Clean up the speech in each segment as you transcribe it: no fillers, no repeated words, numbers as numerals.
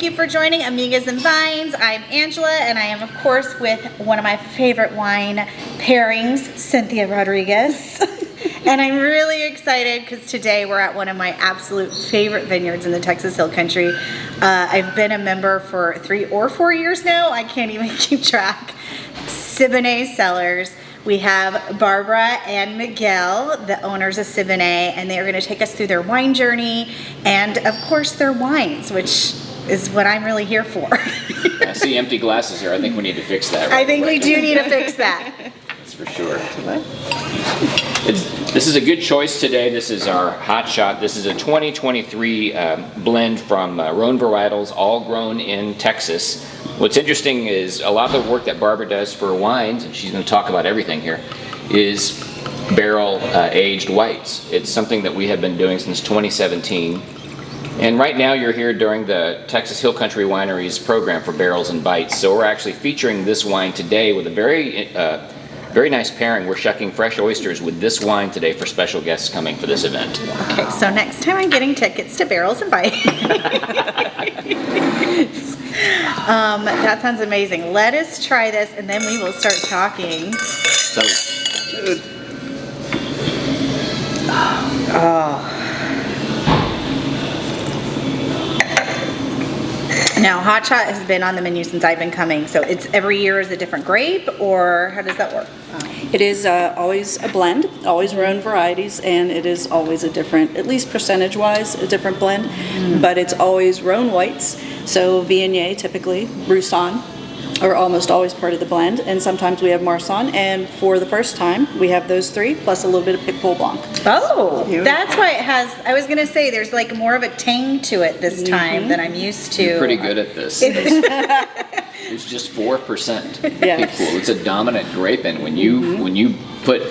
you for joining Amigas and Vines. I'm Angela, and I am, of course, with one of my favorite wine pairings, Cynthia Rodriguez. And I'm really excited because today we're at one of my absolute favorite vineyards in the Texas Hill Country. I've been a member for 3 or 4 years now. I can't even keep track. Siboney Cellars. We have Barbara and Miguel, the owners of Siboney, and they are going to take us through their wine journey and, of course, their wines, which is what I'm really here for. I see empty glasses here. I think we need to fix that. I think we do need to fix that. That's for sure. This is a good choice today. This is our hot shot. This is a 2023 blend from Rhone varietals, all grown in Texas. What's interesting is a lot of the work that Barbara does for wines, and she's going to talk about everything here, is barrel aged whites. It's something that we have been doing since 2017. And right now you're here during the Texas Hill Country Wineries program for Barrels and Bites. So we're actually featuring this wine today with a very nice pairing. We're shucking fresh oysters with this wine today for special guests coming for this event. Okay, so next time I'm getting tickets to Barrels and Bites. That sounds amazing. Let us try this and then we will start talking. So, Now, Hot Shot has been on the menu since I've been coming, so it's every year is a different grape, or how does that work? It is always a blend, always Rhone varieties, and it is always a different, at least percentage-wise, a different blend, but it's always Rhone whites, so Viognier typically, Roussanne are almost always part of the blend, and sometimes we have Marsanne, and for the first time, we have those 3, plus a little bit of Picpoul Blanc. Oh, that's why it has, I was going to say, there's like more of a tang to it this time than I'm used to. you're pretty good at this. It's just 4% Yeah. Picpoul. It's a dominant grape, and when you put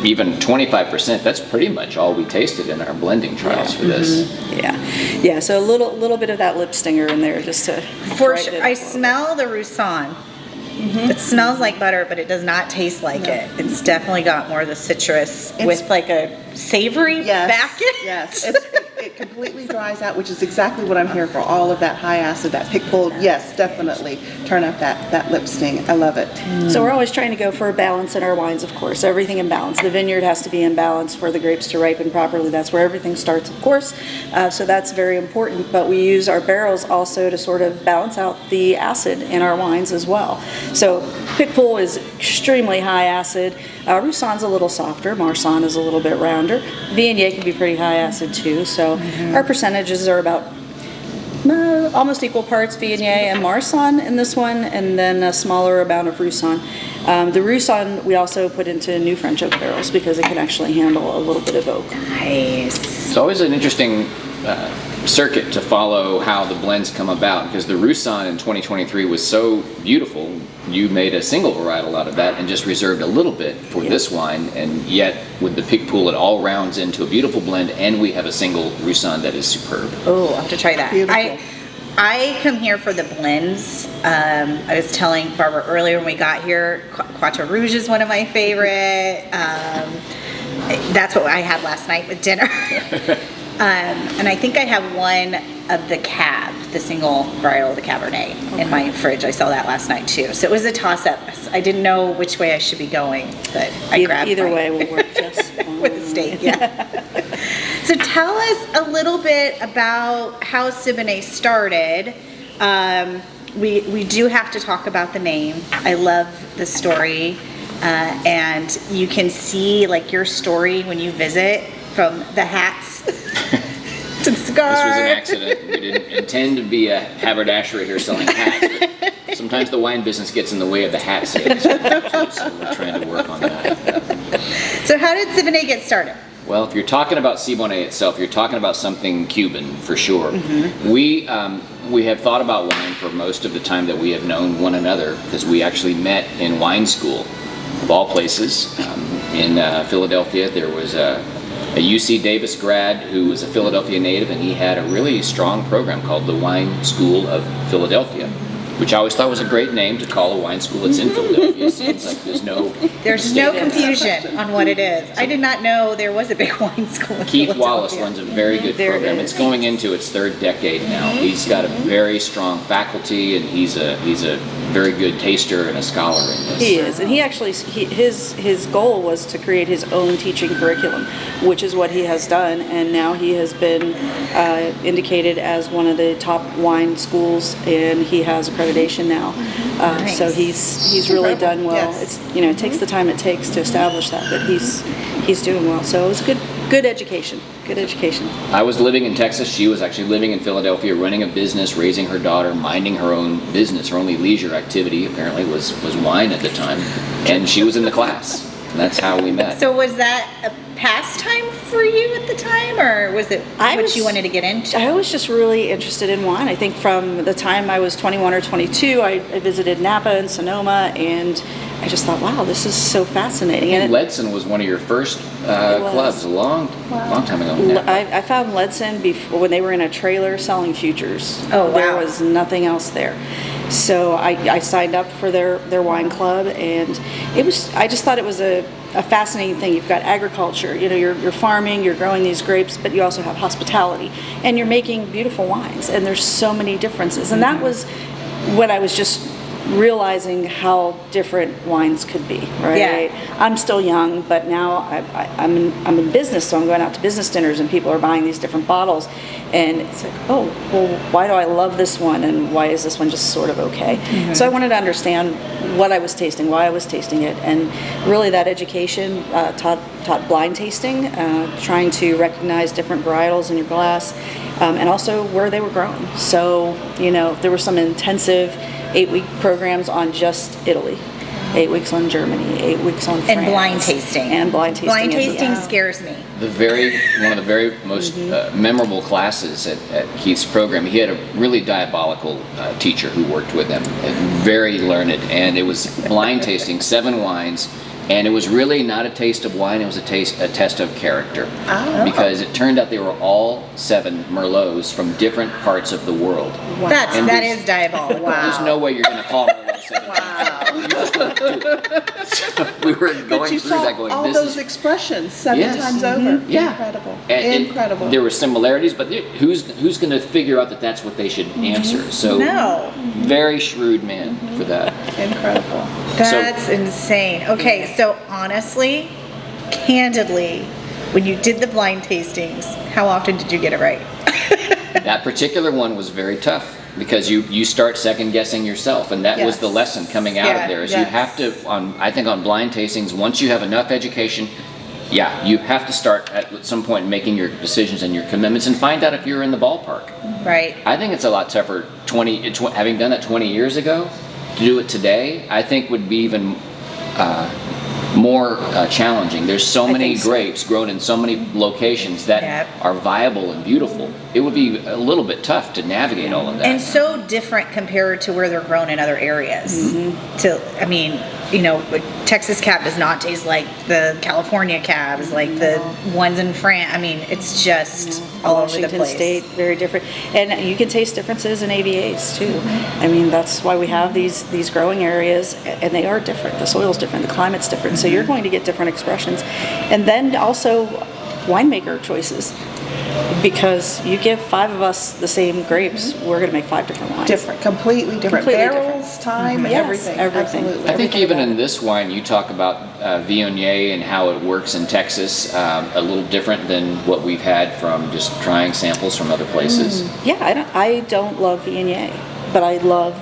even 25%, that's pretty much all we tasted in our blending trials for this. Yeah. So a little bit of that lip stinger in there, just to. For sure, I smell the Roussanne. It smells like butter, but it does not taste like it. It's definitely got more of the citrus with like a savory back end. Yes, it completely dries out, which is exactly what I'm here for. All of that high acid, that Picpoul. Yes, definitely turn up that lip sting. I love it. So we're always trying to go for a balance in our wines, of course. Everything in balance. The vineyard has to be in balance for the grapes to ripen properly. That's where everything starts, of course. So that's very important. But we use our barrels also to sort of balance out the acid in our wines as well. So Picpoul is extremely high acid. Roussanne's a little softer. Marsanne is a little bit rounder. Viognier can be pretty high acid too. So our percentages are about almost equal parts Viognier and Marsanne in this one, and then a smaller amount of Roussanne. The Roussanne we also put into new French oak barrels because it can actually handle a little bit of oak. Nice. It's always an interesting circuit to follow how the blends come about, because the Roussanne in 2023 was so beautiful. You made a single varietal out of that and just reserved a little bit for this wine, and yet with the Picpoul it all rounds into a beautiful blend, and we have a single Roussanne that is superb. Oh, I'll have to try that. Beautiful. I come here for the blends. I was telling Barbara earlier when we got here, Quatre Rouge is one of my favorite. That's what I had last night with dinner. And I think I have one of the Cab, the single varietal of the Cabernet in my fridge. I saw that last night too. So it was a toss-up. I didn't know which way I should be going, but I grabbed Either mine. way will work just fine. With the steak, yeah. So tell us a little bit about how Siboney started. We do have to talk about the name. I love the story, and you can see like your story when you visit, from the hats to the scarf. This was an accident. We didn't intend to be a haberdashery here selling hats, but sometimes the wine business gets in the way of the hat sales. So we're trying to work on that. So how did Siboney get started? Well, if you're talking about Siboney itself, you're talking about something Cuban for sure. We have thought about wine for most of the time that we have known one another, because we actually met in wine school, of all places. In Philadelphia, there was a UC Davis grad who was a Philadelphia native, and he had a really strong program called the Wine School of Philadelphia, which I always thought was a great name to call a wine school that's in Philadelphia. It seems like there's There's no confusion on what it is. I did not know there was a big wine school in Keith Philadelphia. Wallace runs a very good There program. is. It's going into its third decade now. He's got a very strong faculty, and he's a very good taster and a scholar in this. He is, and he actually his goal was to create his own teaching curriculum, which is what he has done, and now he has been indicated as one of the top wine schools, and he has accreditation now. Nice. So he's really done well. Yes. It's it takes the time it takes to establish that, but he's doing well. So it was good education. Good education. I was living in Texas. She was actually living in Philadelphia, running a business, raising her daughter, minding her own business. Her only leisure activity apparently was wine at the time, and she was in the class. And that's how we met. So was that a pastime for you at the time, or was it what you wanted to get into? I was just really interested in wine. I think from the time I was 21 or 22, I visited Napa and Sonoma, and I just thought, wow, this is so fascinating. And Ledson was one of your first clubs a long time ago. I found Ledson before, when they were in a trailer selling futures. Oh, wow. There was nothing else there. So I signed up for their wine club, and I just thought it was a fascinating thing. You've got agriculture, you're farming, you're growing these grapes, but you also have hospitality, and you're making beautiful wines, and there's so many differences. And that was when I was just realizing how different wines could be, right? Yeah. I'm still young, but now I'm in business, so I'm going out to business dinners, and people are buying these different bottles, and it's like, oh, well, why do I love this one, and why is this one just sort of okay? Mm-hmm. So I wanted to understand what I was tasting, why I was tasting it, and really that education taught blind tasting, trying to recognize different varietals in your glass, and also where they were grown. So, there were some intensive 8-week programs on just Italy, 8 weeks on Germany, 8 weeks on France. And blind tasting. And blind tasting. Blind tasting scares me. One of the very most memorable classes at Keith's program, he had a really diabolical teacher who worked with him, very learned, and it was blind tasting, 7 wines, and it was really not a taste of wine, it was a test of character. Oh. Because it turned out they were all 7 Merlots from different parts of the world. Wow. That is diabolical. Wow. There's no way you're going to call Merlot 7 We were But going you through saw that going, all this those is... expressions 7 Yes. times over. Yeah. Incredible. And Incredible. there were similarities, but who's going to figure out that that's what they should answer? So No. very shrewd man for that. Incredible. That's insane. Okay, so honestly, candidly, when you did the blind tastings, how often did you get it right? That particular one was very tough because you start second guessing yourself, and that was Yes. the lesson coming out of there. Is you Yes. have to, I think on blind tastings, once you have enough education, you have to start at some point making your decisions and your commitments and find out if you're in the ballpark. Right. I think it's a lot tougher having done that 20 years ago. To do it today, I think would be even more challenging. There's so many grapes grown in so many locations that are viable and beautiful. It would be a little bit tough to navigate all of that. And so different compared to where they're grown in other areas. Texas cab does not taste like the California cabs, like the ones in France. It's just all over the Washington place. State, very different. And you can taste differences in AVAs too. That's why we have these growing areas, and they are different. The soil's different, the climate's different, so you're going to get different expressions. And then also winemaker choices. Because you give 5 of us the same grapes, we're going to make 5 different wines. Completely different. Completely Barrels, time, Yes, everything. everything. Absolutely. I think even in this wine, you talk about Viognier and how it works in Texas, a little different than what we've had from just trying samples from other places. Yeah, I don't love Viognier, but I love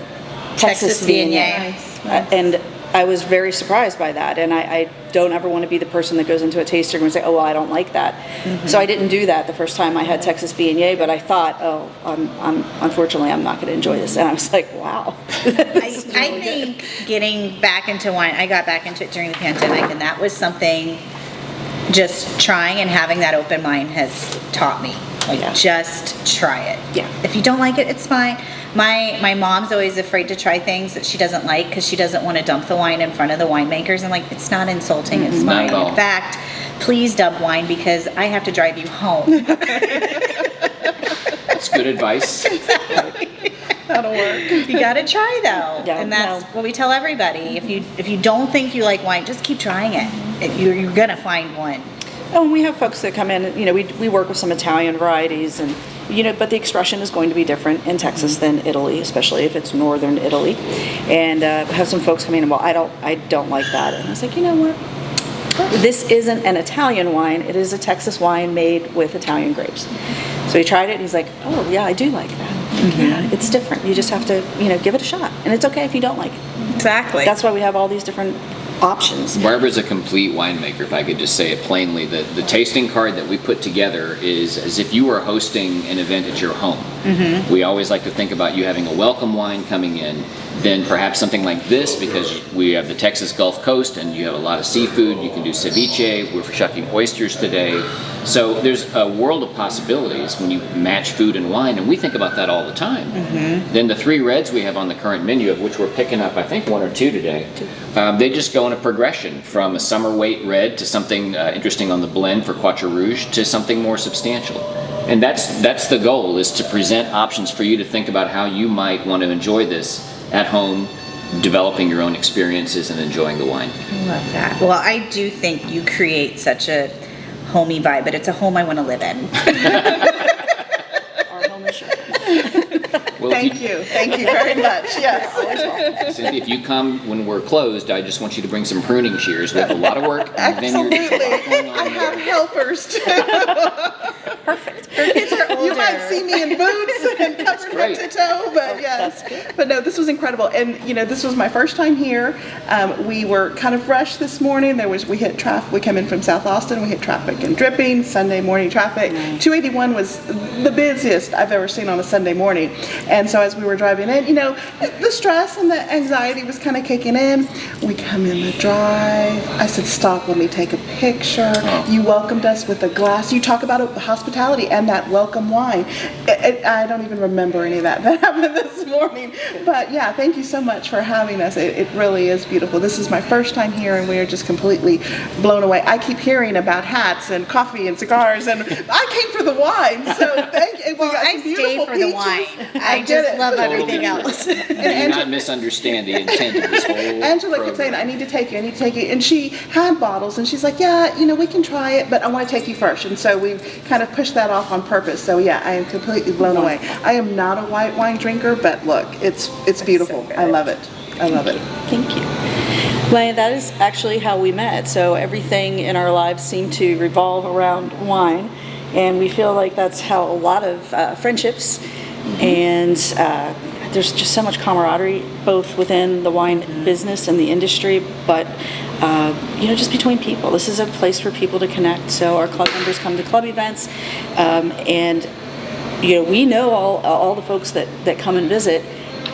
Texas Viognier. Nice. And I was very surprised by that, and I don't ever want to be the person that goes into a tasting and say, oh, well, I don't like that. So I didn't do that the first time I had Texas Viognier, but I thought, unfortunately, I'm not going to enjoy this. And I was like, wow. I think getting back into wine, I got back into it during the pandemic, and that was something just trying and having that open mind has taught me. Just try it. Yeah. If you don't like it, it's fine. My mom's always afraid to try things that she doesn't like because she doesn't want to dump the wine in front of the winemakers. And it's not insulting, it's Not fine. at all. In fact, please dump wine because I have to drive you home. That's good advice. That'll work. You gotta try though, Yeah, and that's no. what we tell everybody. If you don't think you like wine, just keep trying it. You're gonna find one. Oh, and we have folks that come in, we work with some Italian varieties and, but the expression is going to be different in Texas than Italy, especially if it's northern Italy. And have some folks come in and, well, I don't like that. And I was like, you know what? This isn't an Italian wine. It is a Texas wine made with Italian grapes. So he tried it and he's like, oh yeah, I do like that. Yeah, it's different. You just have to, give it a shot. And it's okay if you don't like it. Exactly. That's why we have all these different options. Barbara's a complete winemaker, if I could just say it plainly. The tasting card that we put together is as if you were hosting an event at your home. Mm-hmm. We always like to think about you having a welcome wine coming in, then perhaps something like this, because we have the Texas Gulf Coast and you have a lot of seafood. You can do ceviche. We're shucking oysters today. So there's a world of possibilities when you match food and wine, and we think about that all the time. Mm-hmm. Then the 3 reds we have on the current menu, of which we're picking up, I think, 1 or 2 today, they just go in a progression from a summer weight red to something interesting on the blend for Quatre Rouge to something more substantial. And that's the goal, is to present options for you to think about how you might want to enjoy this at home, developing your own experiences and enjoying the wine. I love that. Well, I do think you create such a homey vibe, but it's a home I want to live in. Our home is yours. Well, Thank you very much. Yes. Cynthia, if you come when we're closed, I just want you to bring some pruning shears. We have a lot of work in the vineyard. Absolutely. I have helpers too. Perfect. Her kids are older. You might see me in boots and covered great. head to toe, but yes. That's good. But no, this was incredible, and this was my first time here. We were kind of rushed this morning. We hit traffic. We came in from South Austin. We hit traffic and dripping. Sunday morning traffic. 281 was the busiest I've ever seen on a Sunday morning, and so as we were driving in, the stress and the anxiety was kind of kicking in. We come in the drive. I said, "Stop. Let me take a picture." Oh. You welcomed us with a glass. You talk about hospitality and that welcome wine. I don't even remember any of that happened this morning. But yeah, thank you so much for having us. It really is beautiful. This is my first time here, and we are just completely blown away. I keep hearing about hats and coffee and cigars, and I came for the wine. So thank you. Well, I stay for the wine. I just love everything else. Do not misunderstand the intent of this whole Angela kept saying, I need to take you. And she had bottles, and she's like, yeah, we can try it, but I want to take you first. And so we kind of pushed that off on purpose. So yeah, I am completely blown away. I am not a white wine drinker, but look, it's beautiful. So good. I love it. I love it. Thank you. Well, that is actually how we met. So everything in our lives seemed to revolve around wine, and we feel like that's how a lot of friendships and there's just so much camaraderie both within the wine business and the industry, but just between people. This is a place for people to connect. So our club members come to club events, and we know all the folks that come and visit,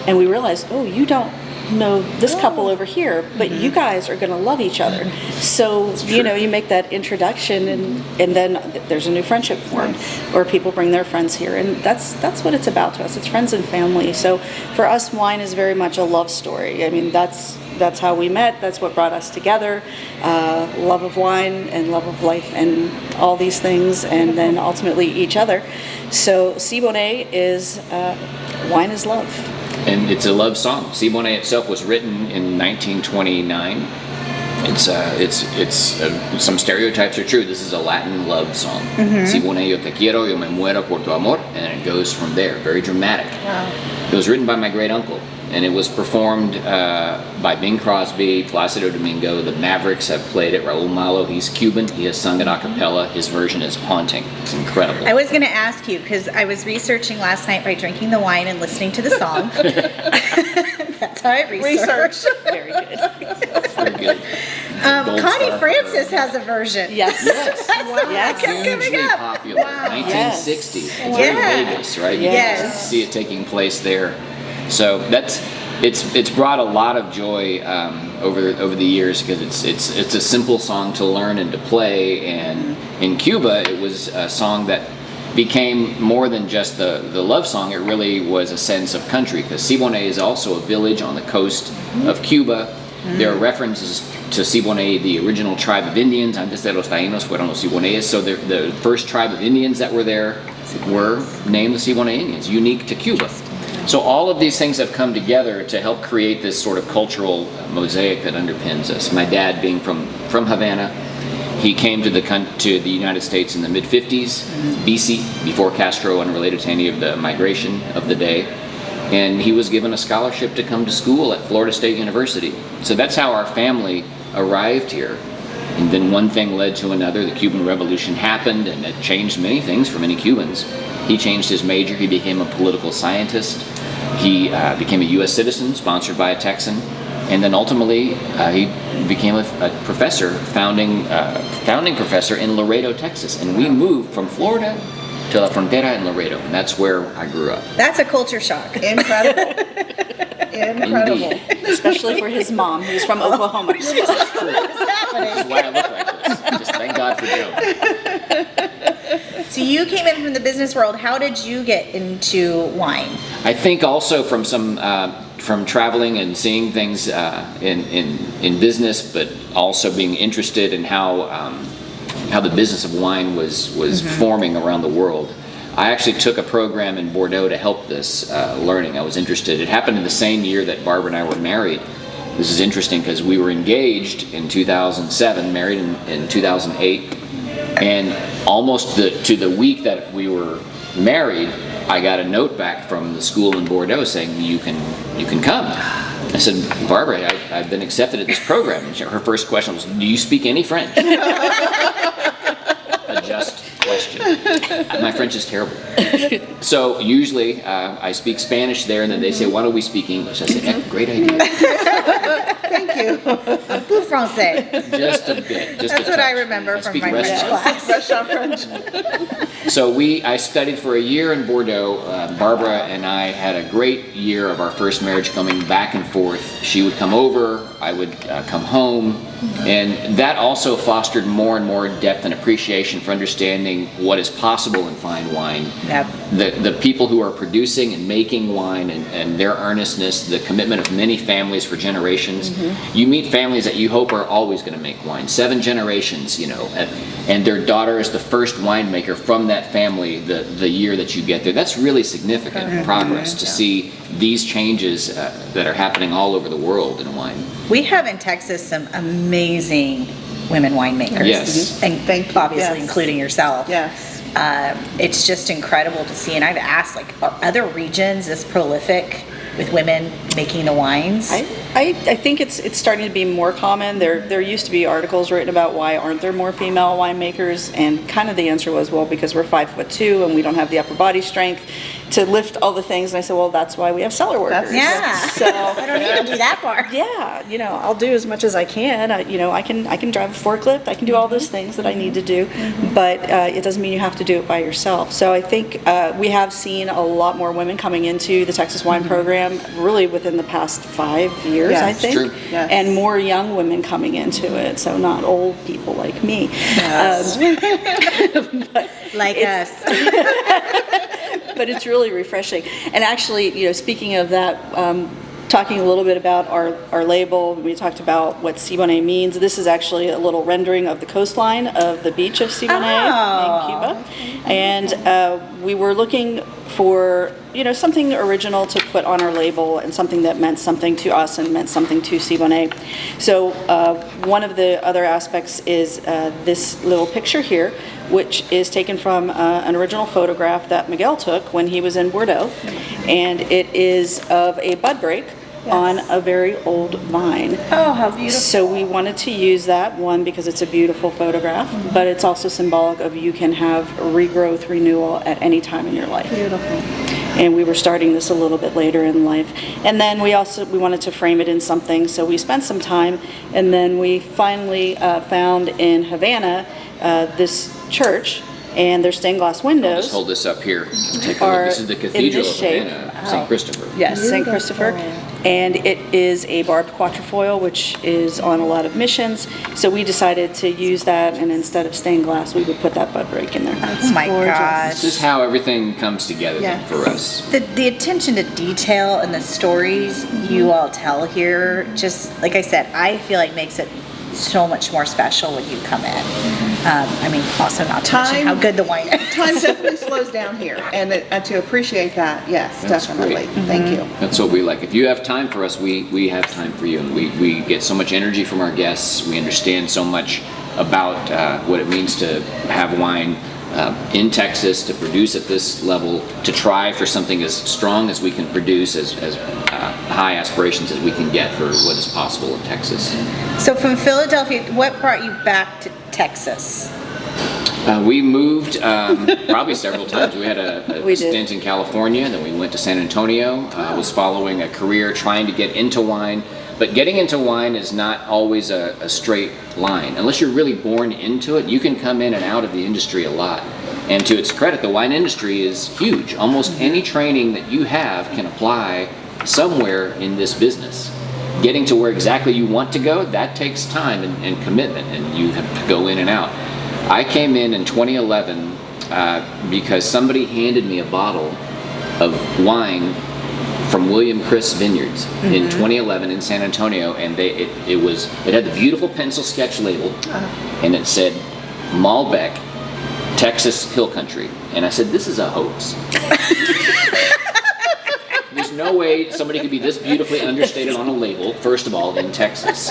and we realize, oh, you don't know this couple over here, but you guys are going to love each other. So you make that introduction, and then there's a new friendship formed, or people bring their friends here, and that's what it's about to us. It's friends and family. So for us, wine is very much a love story. I mean, that's how we met. That's what brought us together. Love of wine and love of life and all these things, and then ultimately each other. So Siboney is wine is love. And it's a love song. Siboney itself was written in 1929. Some stereotypes are true. This is a Latin love song. Siboney, yo te quiero, yo me muero por tu amor, and it goes from there. Very dramatic. Wow. It was written by my great uncle, and it was performed by Bing Crosby, Placido Domingo. The Mavericks have played it. Raul Malo, he's Cuban. He has sung it a cappella. His version is haunting. It's incredible. I was going to ask you, because I was researching last night by drinking the wine and listening to the song. That's how I research. Very good. Very good. Gold Connie star Francis for- has a version. Yes. Yes. Yes. Kept coming Hugely up. popular. Wow. 1960. It's Yeah. very Vegas, right? You Yes. can see it taking place there. So it's brought a lot of joy over the years, because it's a simple song to learn and to play. And in Cuba, it was a song that became more than just the love song. It really was a sense of country, because Siboney is also a village on the coast of Cuba. There are references to Siboney, the original tribe of Indians. Antes de los taínos fueron los Siboneyes. So the first tribe of Indians that were there were named the Siboney Indians, unique to Cuba. So all of these things have come together to help create this sort of cultural mosaic that underpins us. My dad being from Havana, he came to the United States in the mid-50s, BC, before Castro, unrelated to any of the migration of the day. And he was given a scholarship to come to school at Florida State University. So that's how our family arrived here. And then one thing led to another. The Cuban Revolution happened, and it changed many things for many Cubans. He changed his major. He became a political scientist. He became a U.S. citizen, sponsored by a Texan. And then ultimately, he became a professor, founding professor in Laredo, Texas. And we moved from Florida to La Frontera in Laredo, and that's where I grew up. That's a culture shock. Incredible. Incredible. Indeed. Especially for his mom, who's from Oklahoma. That's why I look like this. Just thank God for Joe. So you came in from the business world. How did you get into wine? I think also from from traveling and seeing things in business, but also being interested in how the business of wine was forming around the world. I actually took a program in Bordeaux to help this learning. I was interested. It happened in the same year that Barbara and I were married. This is interesting because we were engaged in 2007, married in 2008, and almost to the week that we were married, I got a note back from the school in Bordeaux saying you can come. I said, Barbara, I've been accepted at this program. And her first question was, do you speak any French? A just question. My French is terrible. So usually I speak Spanish there, and then they say, why don't we speak English? I said, yeah, great idea. Thank you. Un peu français. Just a bit. That's what I remember from speak my French class. Restaurant French. So I studied for a year in Bordeaux. Barbara and I had a great year of our first marriage, coming back and forth. She would come over, I would come home, and that also fostered more and more depth and appreciation for understanding what is possible in fine wine. Yep. The people who are producing and making wine and their earnestness, the commitment of many families for generations. You meet families that you hope are always going to make wine. 7 generations, and their daughter is the first winemaker from that family the year that you get there. That's really significant progress to see these changes that are happening all over the world in wine. We have in Texas some amazing women winemakers. Yes. And Thank you. obviously Yes. including yourself. Yes. It's just incredible to see. And I've asked, are other regions this prolific with women making the wines? I think it's starting to be more common. There used to be articles written about why aren't there more female winemakers, and kind of the answer was, well, because we're 5'2" and we don't have the upper body strength to lift all the things. And I said, well, that's why we have cellar workers. Yeah. So I don't even do that part. yeah, I'll do as much as I can. I can drive a forklift. I can do all those things that I need to do, but it doesn't mean you have to do it by yourself. So I think we have seen a lot more women coming into the Texas wine program really within the past 5 years, Yes. I think, True. Yes. and more young women coming into it. So not old people like me. Yes. Like us. But it's really refreshing. And actually, speaking of that, talking a little bit about our label, we talked about what Siboney means. This is actually a little rendering of the coastline of the beach of Siboney in Cuba. And we were looking for, something original to put on our label and something that meant something to us and meant something to Siboney. So one of the other aspects is this little picture here, which is taken from an original photograph that Miguel took when he was in Bordeaux. And it is of a bud break on a very old vine. Oh, how beautiful. So we wanted to use that, one, because it's a beautiful photograph, but it's also symbolic of you can have regrowth, renewal at any time in your life. Beautiful. And we were starting this a little bit later in life. And then we wanted to frame it in something, so we spent some time, and then we finally found in Havana this church, and their stained glass windows. Just hold this up here. Take a look. This is the Cathedral of shape. Havana, St. Christopher. Yes, St. Christopher. And it is a barbed quatrefoil, which is on a lot of missions. So we decided to use that, and instead of stained glass, we would put that bud break in there. Oh my gosh. This is how everything comes together then Yes. for us. The attention to detail and the stories you all tell here, just like I said, I feel like makes it so much more special when you come in. I mean, also not to mention how good the wine is. Time definitely slows down here, and to appreciate that, yes, That's definitely. great. Thank you. That's what we like. If you have time for us, we have time for you. And we get so much energy from our guests. We understand so much about what it means to have wine in Texas, to produce at this level, to try for something as strong as we can produce, as high aspirations as we can get for what is possible in Texas. So from Philadelphia, what brought you back to Texas? We moved probably several times. We had a We did. stint in California, then we went to San Antonio. I was following a career trying to get into wine, but getting into wine is not always a straight line. Unless you're really born into it, you can come in and out of the industry a lot. And to its credit, the wine industry is huge. Almost any training that you have can apply somewhere in this business. Getting to where exactly you want to go, that takes time and commitment, and you have to go in and out. I came in 2011 because somebody handed me a bottle of wine from William Chris Vineyards in 2011 in San Antonio, and it had the beautiful pencil sketch label, and it said Malbec, Texas Hill Country, and I said, this is a hoax. There's no way somebody could be this beautifully understated on a label, first of all, in Texas.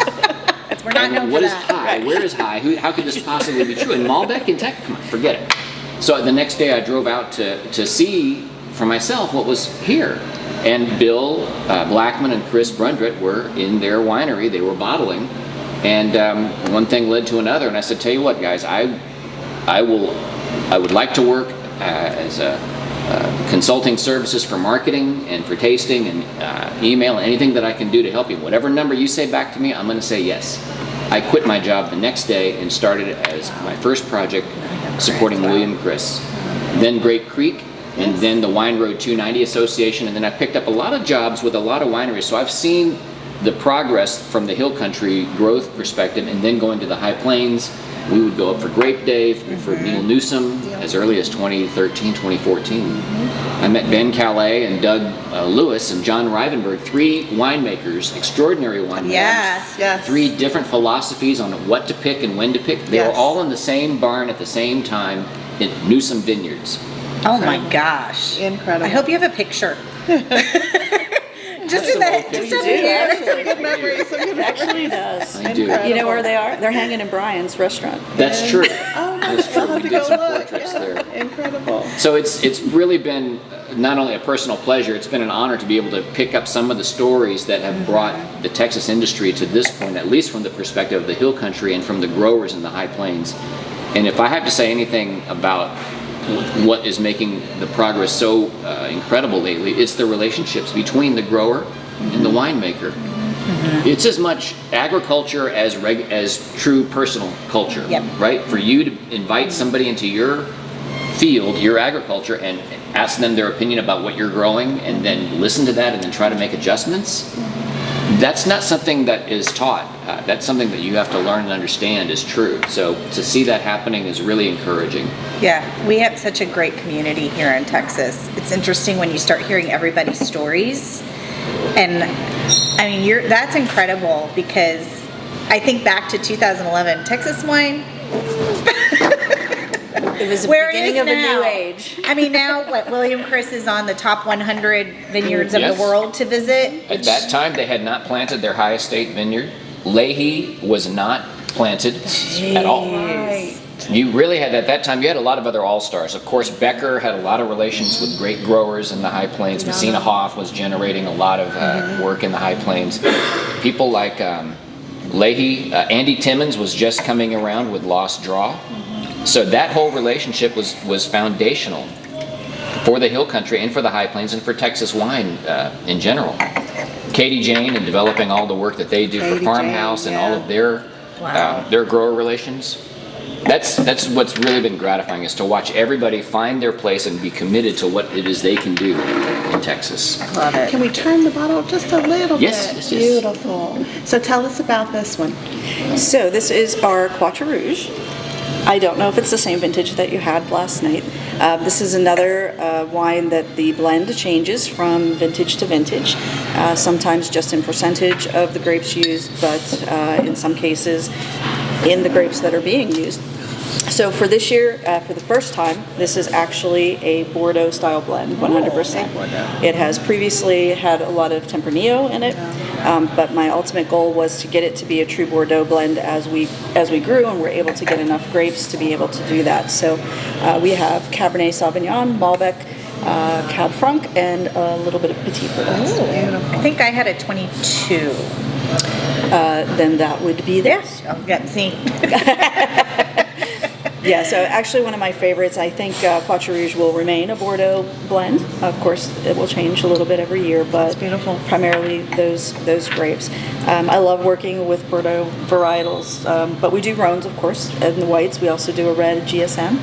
We're not known And for what is that. high? Where is high? How could this possibly be true? And Malbec in Texas? Come on, forget it. So the next day I drove out to see for myself what was here. And Bill Blackman and Chris Brundrett were in their winery. They were bottling. And one thing led to another. And I said, tell you what, guys, I would like to work as a consulting services for marketing and for tasting and email and anything that I can do to help you. Whatever number you say back to me, I'm going to say yes. I quit my job the next day and started it as my first project supporting William Chris. Then Great Creek, and then the Wine Road 290 Association, and then I picked up a lot of jobs with a lot of wineries. So I've seen the progress from the Hill Country growth perspective, and then going to the High Plains. We would go up for Grape Day for Neil Newsom as early as 2013, 2014. I met Ben Calais and Doug Lewis and John Rivenberg, 3 winemakers, extraordinary winemakers. Yes. Yes. 3 different philosophies on what to pick and when to pick. They were Yes. all in the same barn at the same time in Newsom Vineyards. Oh my gosh. Incredible. I hope you have a picture. Just in Some the, old just pictures. over here. Some good memories. Some good It actually does. I do. You know where they are? They're hanging in Brian's restaurant. That's true. Oh my That's true. God, I'll have We to did go some look. portraits Yeah, there. incredible. So it's really been not only a personal pleasure, it's been an honor to be able to pick up some of the stories that have brought the Texas industry to this point, at least from the perspective of the Hill Country and from the growers in the High Plains. And if I have to say anything about what is making the progress so incredible lately, it's the relationships between the grower and the winemaker. It's as much agriculture as true personal culture, Yep. right? For you to invite somebody into your field, your agriculture, and ask them their opinion about what you're growing, and then listen to that and then try to make adjustments, that's not something that is taught. That's something that you have to learn and understand is true. So to see that happening is really encouraging. Yeah, we have such a great community here in Texas. It's interesting when you start hearing everybody's stories. And I mean, that's incredible, because I think back to 2011, Texas wine. It was the Where it beginning is of a now. new age. I mean, now what? William Chris is on the top 100 vineyards of Yes. the world to visit. At that time, they had not planted their high estate vineyard. Leahy was not planted at all. Right. You really had, at that time, you had a lot of other all-stars. Of course, Becker had a lot of relations with great growers in the High Plains. Messina Hoff was generating a lot of work in the High Plains. People like Leahy, Andy Timmons was just coming around with Lost Draw. So that whole relationship was foundational for the Hill Country and for the High Plains and for Texas wine in general. Katie Jane and developing all the work that they do for Katie Farmhouse Jane, and all yeah. of their grower relations. That's what's really been gratifying, is to watch everybody find their place and be committed to what it is they can do in Texas. Love it. Can we turn the bottle just a little Yes, bit? yes, yes. Beautiful. So tell us about this one. So this is our Quatre Rouge. I don't know if it's the same vintage that you had last night. This is another wine that the blend changes from vintage to vintage, sometimes just in percentage of the grapes used, but in some cases in the grapes that are being used. So for this year, for the first time, this is actually a Bordeaux style blend, 100%. It has previously had a lot of Tempranillo in it, but my ultimate goal was to get it to be a true Bordeaux blend as we grew and were able to get enough grapes to be able to do that. So we have Cabernet Sauvignon, Malbec, Cab Franc, and a little bit of Petit Verdot. I think I had a 22. Then that would be this. Oh, yeah, see. Yeah, so actually one of my favorites, I think Quatre Rouge will remain a Bordeaux blend. Of course, it will change a little bit every year, but beautiful. Primarily those grapes. I love working with Bordeaux varietals, but we do Rhones, of course, and the whites. We also do a red GSM,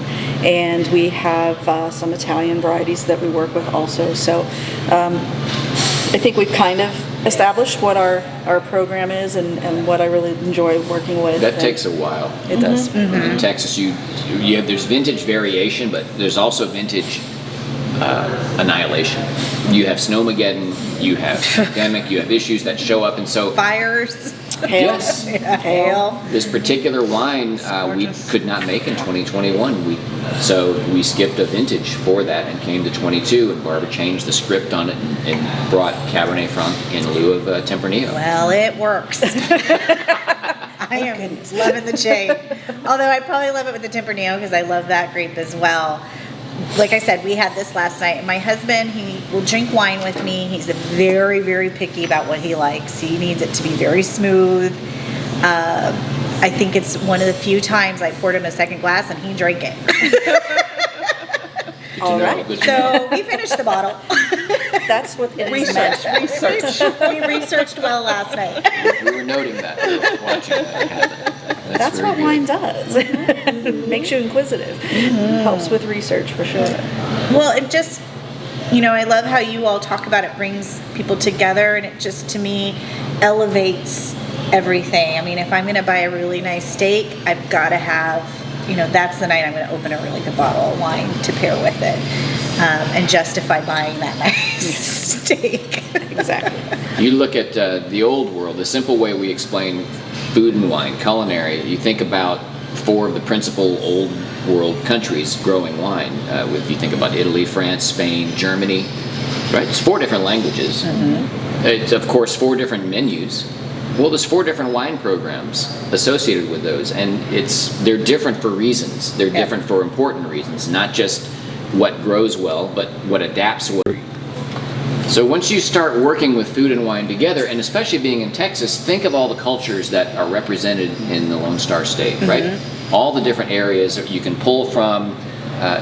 and we have some Italian varieties that we work with also. So I think we've kind of established what our program is and what I really enjoy working with. That takes a while. It does. In Texas, there's vintage variation, but there's also vintage annihilation. You have snowmageddon, you have pandemic, you have issues that show up, and so Fires. Hail. yes, Hail. this particular wine we could not make in 2021. So we skipped a vintage for that and came to 22, and Barbara changed the script on it and brought Cabernet Franc in lieu of Tempranillo. Well, it works. I am loving the shade. Although I probably love it with the Tempranillo because I love that grape as well. Like I said, we had this last night. My husband, he will drink wine with me. He's very, very picky about what he likes. He needs it to be very smooth. I think it's one of the few times I poured him a second glass and he drank it. All right. So we finished the bottle. That's what it is meant. Research. We researched well last night. We were noting that, we were watching that. That's very what good. wine does. Makes you inquisitive. Helps with research for sure. Well, it just, I love how you all talk about it brings people together, and it just, to me, elevates everything. I mean, if I'm going to buy a really nice steak, I've got to have, that's the night I'm going to open a really good bottle of wine to pair with it and justify buying that nice steak. Exactly. You look at the old world, the simple way we explain food and wine, culinary, you think about 4 of the principal old world countries growing wine. If you think about Italy, France, Spain, Germany, right? It's 4 different languages. It's, of course, 4 different menus. Well, there's 4 different wine programs associated with those, and they're different for reasons. They're different for important reasons, not just what grows well, but what adapts well. So once you start working with food and wine together, and especially being in Texas, think of all the cultures that are represented in the Lone Star State, right? All the different areas that you can pull from.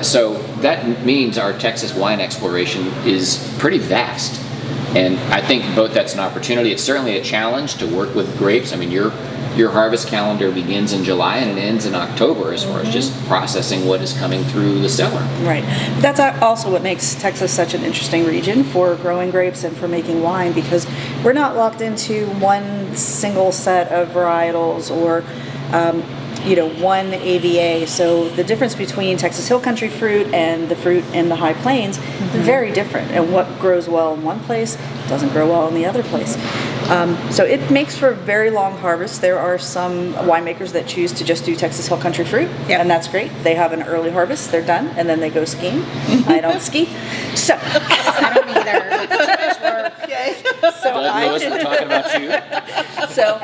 So that means our Texas wine exploration is pretty vast. And I think both that's an opportunity. It's certainly a challenge to work with grapes. I mean, your harvest calendar begins in July and it ends in October as far as just processing what is coming through the cellar. Right. That's also what makes Texas such an interesting region for growing grapes and for making wine, because we're not locked into one single set of varietals or one AVA. So the difference between Texas Hill Country fruit and the fruit in the High Plains is very different. And what grows well in one place doesn't grow well in the other place. So it makes for a very long harvest. There are some winemakers that choose to just do Texas Hill Country fruit, and that's great. They have an early harvest, they're done, and then they go skiing. I don't ski. So I don't either. It's too much work. So Lois, we're talking about you. So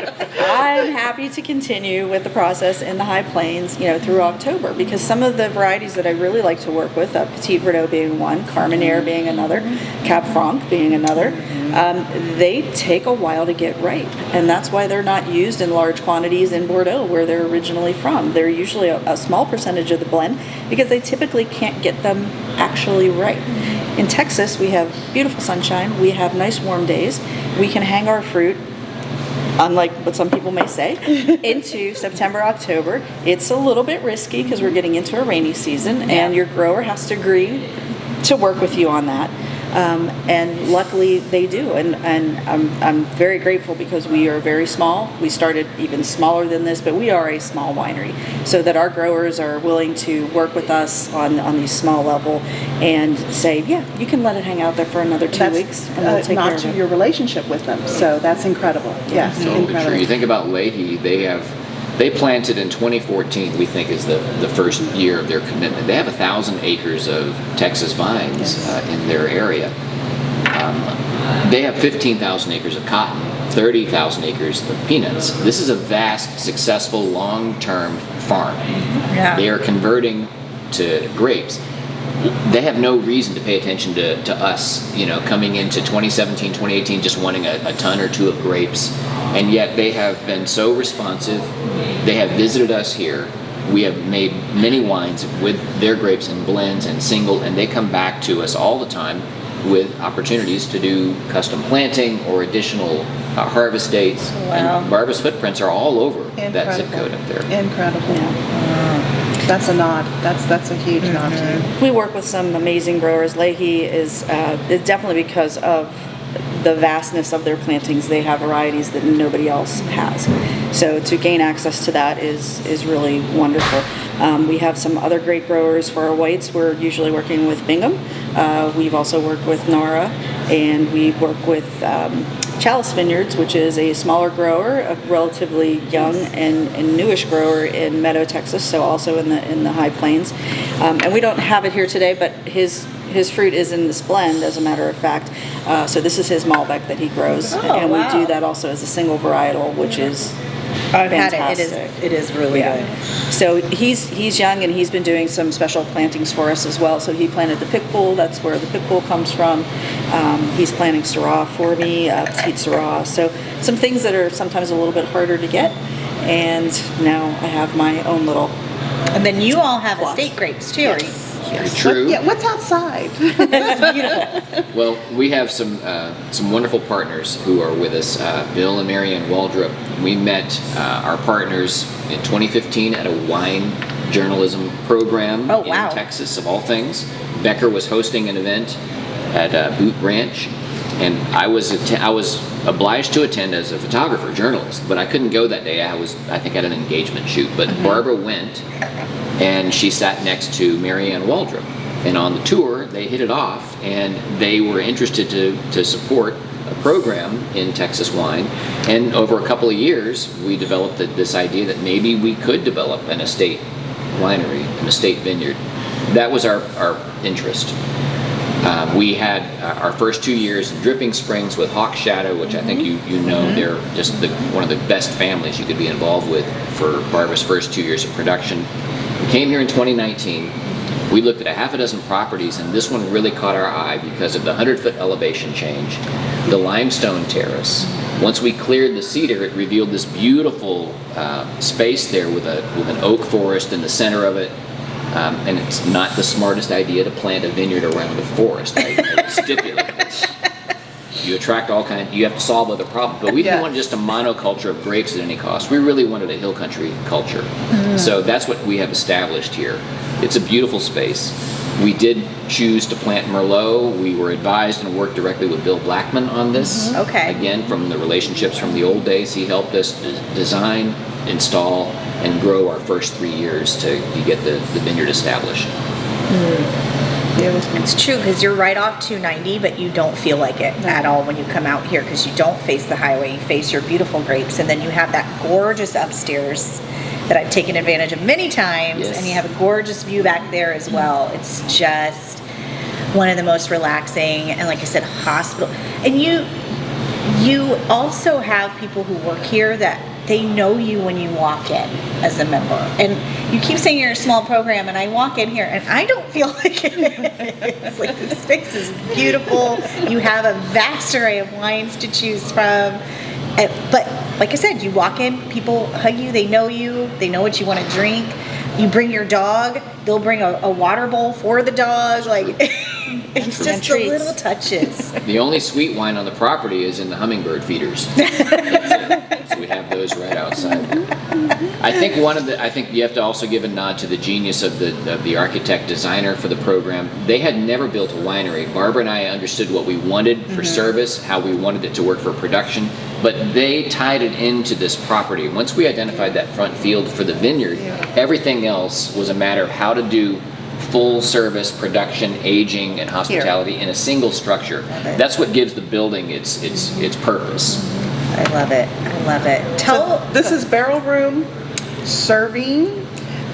I'm happy to continue with the process in the High Plains, through October, because some of the varieties that I really like to work with, Petit Verdot being one, Carmenere being another, Cab Franc being another, they take a while to get ripe, and that's why they're not used in large quantities in Bordeaux, where they're originally from. They're usually a small percentage of the blend because they typically can't get them actually ripe. In Texas, we have beautiful sunshine, we have nice warm days, we can hang our fruit, unlike what some people may say, into September, October. It's a little bit risky because we're getting into a rainy season, and your grower has to agree to work with you on that. And luckily they do, and I'm very grateful because we are very small. We started even smaller than this, but we are a small winery, so that our growers are willing to work with us on these small level and say, yeah, you can let it hang out there for another 2 weeks, and we'll take care not of to it. your relationship with them. So that's incredible. Yes, Totally incredible. true. You think about Leahy, they planted in 2014, we think is the first year of their commitment. They have 1,000 acres of Texas vines in their area. They have 15,000 acres of cotton, 30,000 acres of peanuts. This is a vast, successful, long-term farm. Yeah. They are converting to grapes. They have no reason to pay attention to us, coming into 2017, 2018, just wanting a ton or two of grapes. And yet they have been so responsive. They have visited us here. We have made many wines with their grapes and blends and single, and they come back to us all the time with opportunities to do custom planting or additional harvest dates. Wow. And Barbara's footprints are all over that zip Incredible. code up there. Incredible. That's a nod. That's a huge nod to you. We work with some amazing growers. Leahy is definitely because of the vastness of their plantings. They have varieties that nobody else has. So to gain access to that is really wonderful. We have some other great growers for our whites. We're usually working with Bingham. We've also worked with Nara, and we work with Chalice Vineyards, which is a smaller grower, a relatively young and newish grower in Meadow, Texas, so also in the High Plains. And we don't have it here today, but his fruit is in this blend, as a matter of fact. So this is his Malbec that he grows, and we wow. do that also as a single varietal, which is I've had fantastic. it is really good. So he's young, and he's been doing some special plantings for us as well. So he planted the Pickpool. That's where the Pickpool comes from. He's planting Syrah for me, Petite Syrah. So some things that are sometimes a little bit harder to get. And now I have my own little. And then you all have Plot. estate grapes too, right? Very true. What's outside? Well, we have some wonderful partners who are with us, Bill and Marianne Waldrop. We met our partners in 2015 at a wine journalism program Oh, wow. in Texas, of all things. Becker was hosting an event at Boot Ranch, and I was obliged to attend as a photographer, journalist, but I couldn't go that day. I think at an engagement shoot, but Barbara went, and she sat next to Marianne Waldrop. And on the tour, they hit it off, and they were interested to support a program in Texas wine. And over a couple of years, we developed this idea that maybe we could develop an estate winery, an estate vineyard. That was our interest. We had our first 2 years in Dripping Springs with Hawk Shadow, which I think you know. They're just one of the best families you could be involved with for Barbara's first 2 years of production. We came here in 2019. We looked at a half a dozen properties, and this one really caught our eye because of the 100-foot elevation change, the limestone terrace. Once we cleared the cedar, it revealed this beautiful space there with an oak forest in the center of it. And it's not the smartest idea to plant a vineyard around a forest. I would stipulate this. You attract all kinds. You have to solve other problems. But we didn't want just a monoculture of grapes at any cost. We really wanted a hill country culture. So that's what we have established here. It's a beautiful space. We did choose to plant Merlot. We were advised and worked directly with Bill Blackman on this. Okay. Again, from the relationships from the old days, he helped us design, install, and grow our first 3 years to get the vineyard established. It's true, because you're right off 290, but you don't feel like it at all when you come out here, because you don't face the highway, you face your beautiful grapes, and then you have that gorgeous upstairs that I've taken advantage of many times, Yes. and you have a gorgeous view back there as well. It's just one of the most relaxing, and like I said, hospital. And you also have people who work here that they know you when you walk in as a member. And you keep saying you're a small program, and I walk in here and I don't feel like it. It's like this space is beautiful. You have a vast array of wines to choose from. But like I said, you walk in, people hug you, they know what you want to drink. You bring your dog, they'll bring a water bowl for the dog. Like, it's just the little touches. The only sweet wine on the property is in the hummingbird feeders. That's it. So we have those right outside. I think you have to also give a nod to the genius of the architect designer for the program. They had never built a winery. Barbara and I understood what we wanted for service, how we wanted it to work for production, but they tied it into this property. Once we identified that front field for the vineyard, everything else was a matter of how to do full service production, aging, and hospitality in a single structure. That's what gives the building its purpose. I love it. I love it. This is barrel room, serving,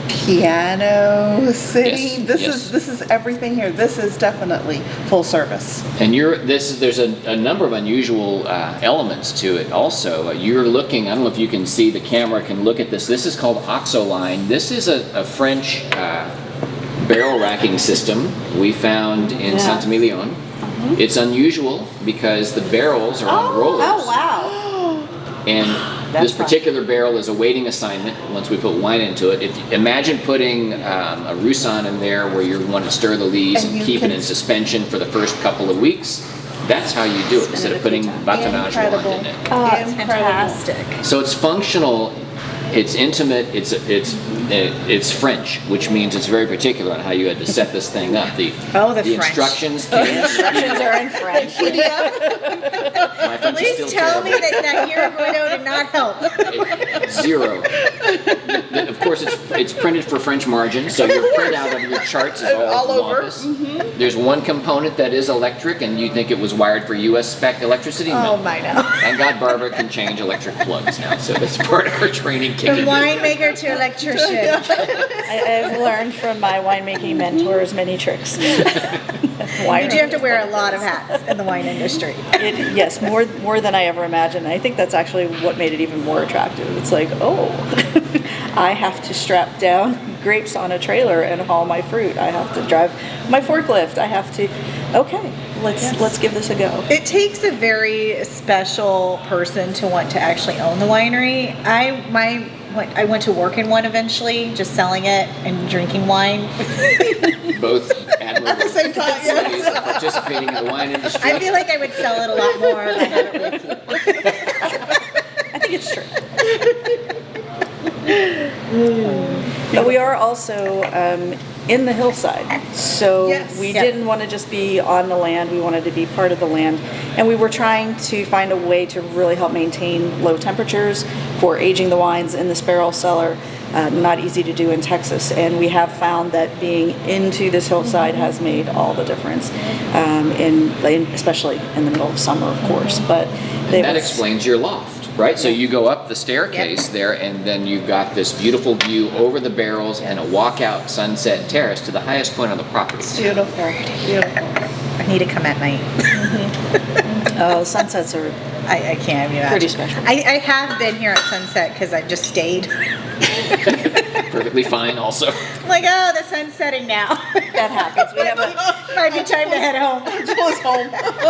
piano, sitting. Yes. This is everything here. This is definitely full service. And there's a number of unusual elements to it also. You're looking, I don't know if you can see, the camera can look at this. This is called Oxoline. This is a French barrel racking system we found in Saint-Emilion. It's unusual because the barrels are on rollers. Oh, wow. And this particular barrel is a waiting assignment once we put wine into it. If you imagine putting a Roussan in there where you want to stir the lees and keep it in suspension for the first couple of weeks, that's how you do it instead of putting batonnage wine in it. Oh, it's fantastic. So it's functional, it's intimate, it's French, which means it's very particular on how you had to set this thing up. The French. instructions Are in French. Please tell me that your Bordeaux did not help. Zero. Of course, it's printed for French margin, so your printout of your charts is all over. There's one component that is electric, and you think it was wired for U.S. spec electricity? Oh, No. my no. Thank God Barbara can change electric plugs now, so that's part of her training From kicking in. winemaker to electrician. I've learned from my winemaking mentors many tricks. You do have to wear a lot of hats in the wine industry. Yes, more than I ever imagined. I think that's actually what made it even more attractive. It's like, oh, I have to strap down grapes on a trailer and haul my fruit. I have to drive my forklift. I have to. Okay, let's give this a go. It takes a very special person to want to actually own the winery. I went to work in one eventually, just selling it and drinking wine. Both admirable At the same time, yes. ways of participating in the wine industry. I feel like I would sell it a lot more if I had it with you. I think it's true. But we are also in the hillside, so we didn't want to just be on the land. We wanted to be part of the land, and we were trying to find a way to really help maintain low temperatures for aging the wines in this barrel cellar. Not easy to do in Texas, and we have found that being into this hillside has made all the difference, especially in the middle of summer, of course. But that explains your loft. Right, so you go up the staircase there, and then you've got this beautiful view over the barrels and a walkout sunset terrace to the highest point on the property. Beautiful. I need to come at night. Oh, sunsets are I can't even imagine. pretty special. I have been here at sunset because I just stayed. Perfectly fine also. I'm like, oh, the sun's setting now. That happens. We have Might be time to head home.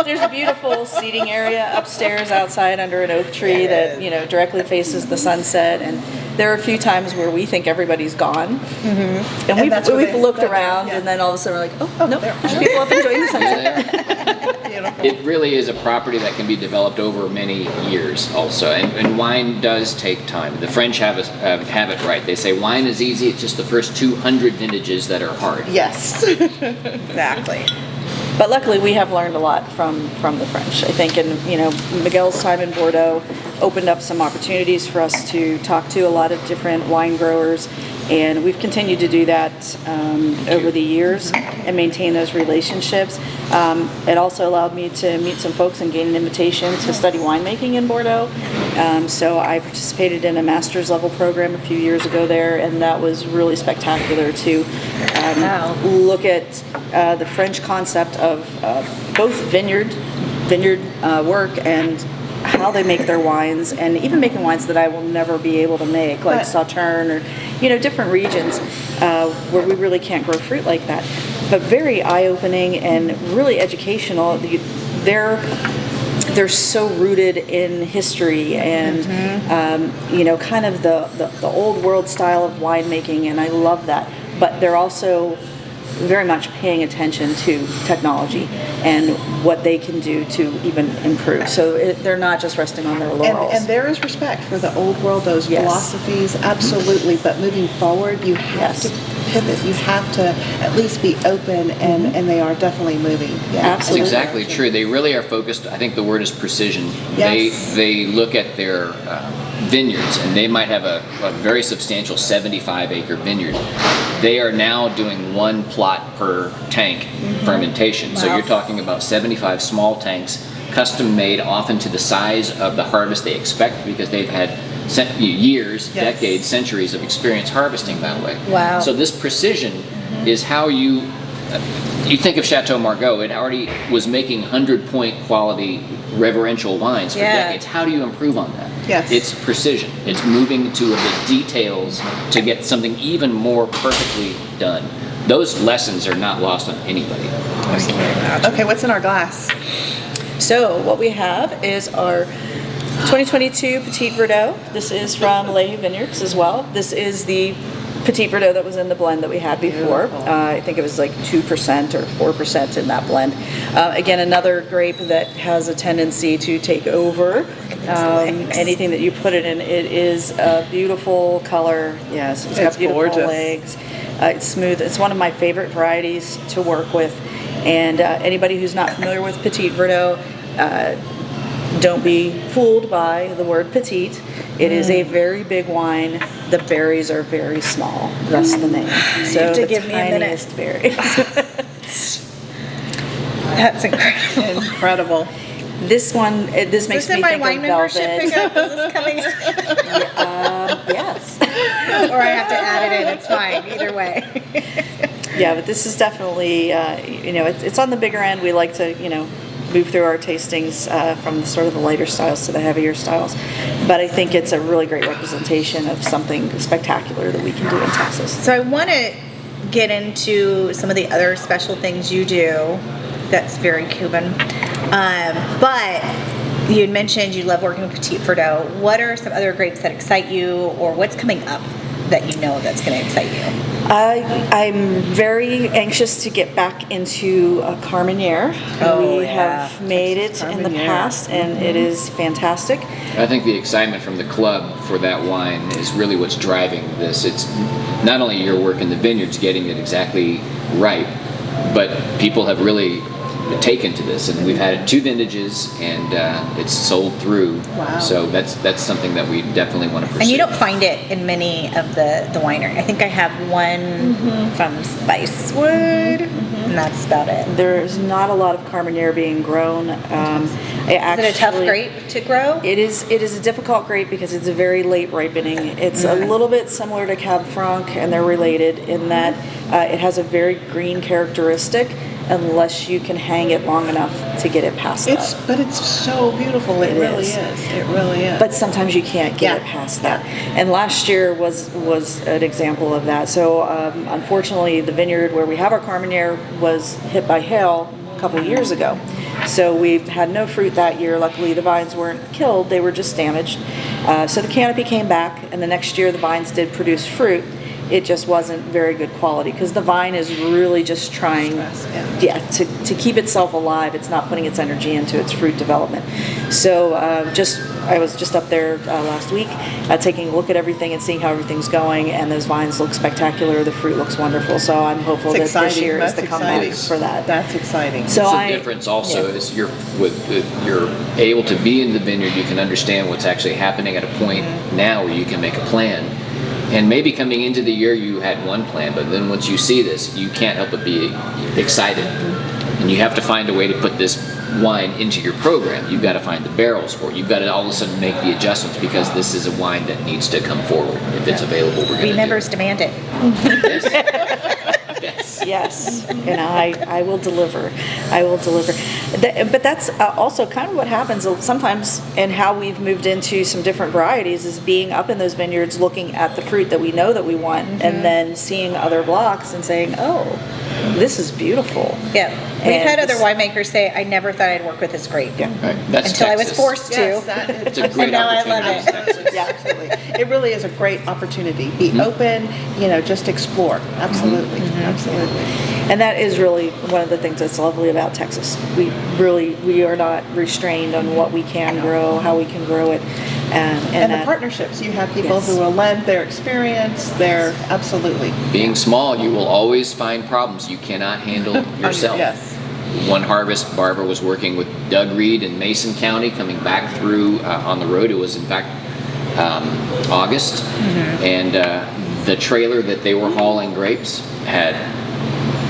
There's a beautiful seating area upstairs outside under an oak tree that directly faces the sunset, and there are a few times where we think everybody's gone, and we've looked around, and then all of a sudden we're like, oh no, there's people up enjoying the sunset. It really is a property that can be developed over many years also, and wine does take time. The French have it right. They say wine is easy, it's just the first 200 vintages that are hard. Yes. Exactly. But luckily, we have learned a lot from the French. I think, and Miguel's time in Bordeaux opened up some opportunities for us to talk to a lot of different wine growers, and we've continued to do that over the years and maintain those relationships. It also allowed me to meet some folks and gain an invitation to study winemaking in Bordeaux. So I participated in a master's level program a few years ago there, and that was really spectacular to look at the French concept of both vineyard work and how they make their wines, and even making wines that I will never be able to make, like Sauterne or different regions where we really can't grow fruit like that. But very eye-opening and really educational. They're so rooted in history and kind of the old world style of winemaking, and I love that. But they're also very much paying attention to technology and what they can do to even improve. So they're not just resting on their laurels. And there is respect for the old world, those Yes. philosophies, absolutely. But moving forward, you have to pivot. You have to at least be open, and they are definitely moving. Yeah. That's Absolutely. exactly true. They really are focused. I think the word is precision. Yes. They look at their vineyards, and they might have a very substantial 75-acre vineyard. They are now doing 1 plot per tank fermentation. So you're talking about 75 small tanks, custom made, often to the size of the harvest they expect, because they've had years, decades, centuries of experience harvesting that way. Wow. So this precision is how you think of Chateau Margaux. It already was making 100-point quality reverential wines for decades. How do you improve on that? Yes. It's precision. It's moving to the details to get something even more perfectly done. Those lessons are not lost on anybody. Okay, what's in our glass? So what we have is our 2022 Petit Verdot. This is from Leahy Vineyards as well. This is the Petit Verdot that was in the blend that we had before. I think it was like 2% or 4% in that blend. Again, another grape that has a tendency to take over anything that you put it in. It is a beautiful color. Yes, it's got beautiful gorgeous. legs. It's smooth. It's one of my favorite varieties to work with. And anybody who's not familiar with Petit Verdot, don't be fooled by the word petite. It is a very big wine. The berries are very small. Thus the name. So to the give me a minute. tiniest berries. That's incredible. Incredible. This one, this Is makes this me in my think wine of membership velvet. pickup? Is this coming? Yes. Or I have to add it in. It's fine. Either way. Yeah, but this is definitely, it's on the bigger end. We like to, move through our tastings from sort of the lighter styles to the heavier styles. But I think it's a really great representation of something spectacular that we can do in Texas. So I want to get into some of the other special things you do that's very Cuban. But you had mentioned you love working with Petit Verdot. What are some other grapes that excite you, or what's coming up that you know that's going to excite you? I'm very anxious to get back into Carmenere. We have made it in the Carmenere. past, and it is fantastic. I think the excitement from the club for that wine is really what's driving this. It's not only your work in the vineyards getting it exactly right, but people have really taken to this, and we've had 2 vintages, and it's sold through. Wow. So that's something that we definitely want to pursue. And you don't find it in many of the winery. I think I have one from Spicewood, and that's about it. There's not a lot of Carmenere being grown. Is it a tough grape to grow? It is a difficult grape because it's a very late ripening. It's a little bit similar to Cab Franc, and they're related in that it has a very green characteristic unless you can hang it long enough to get it past that. But it's so beautiful. It really is. It really is. But sometimes you can't get it past that. And last year was an example of that. So unfortunately, the vineyard where we have our Carmenere was hit by hail a couple years ago. So we had no fruit that year. Luckily, the vines weren't killed. They were just damaged. So the canopy came back, and the next year the vines did produce fruit. It just wasn't very good quality because the vine is really just trying to keep itself alive. It's not putting its energy into its fruit development. So I was just up there last week taking a look at everything and seeing how everything's going, and those vines look spectacular. The fruit looks wonderful. So I'm hopeful that this year is the comeback for that. That's exciting. So the difference also is you're able to be in the vineyard. You can understand what's actually happening at a point now where you can make a plan. And maybe coming into the year you had one plan, but then once you see this, you can't help but be excited. And you have to find a way to put this wine into your program. You've got to find the barrels for it. You've got to all of a sudden make the adjustments because this is a wine that needs to come forward. If it's available, we're going to do it. Members demand it. Yes, and I will deliver. I will deliver. But that's also kind of what happens sometimes, and how we've moved into some different varieties is being up in those vineyards, looking at the fruit that we know that we want, and then seeing other blocks and saying, "Oh, this is beautiful." Yeah. We've And had other this- winemakers say, I never thought I'd work with this grape. Yeah. Right. That's Until I was Texas. forced Yes, to. that is- It's a great And now I love opportunity. it. Yeah, absolutely. It really is a great opportunity. Be open, just explore. Absolutely, absolutely. And that is really one of the things that's lovely about Texas. We are not restrained on what we can grow, how we can grow it. And the that- partnerships, you have people Yes. who will lend their experience, their, absolutely. Being small, you will always find problems you cannot handle yourself. Yes. One harvest, Barbara was working with Doug Reed in Mason County, coming back through on the road. It was, in fact, August, and the trailer that they were hauling grapes had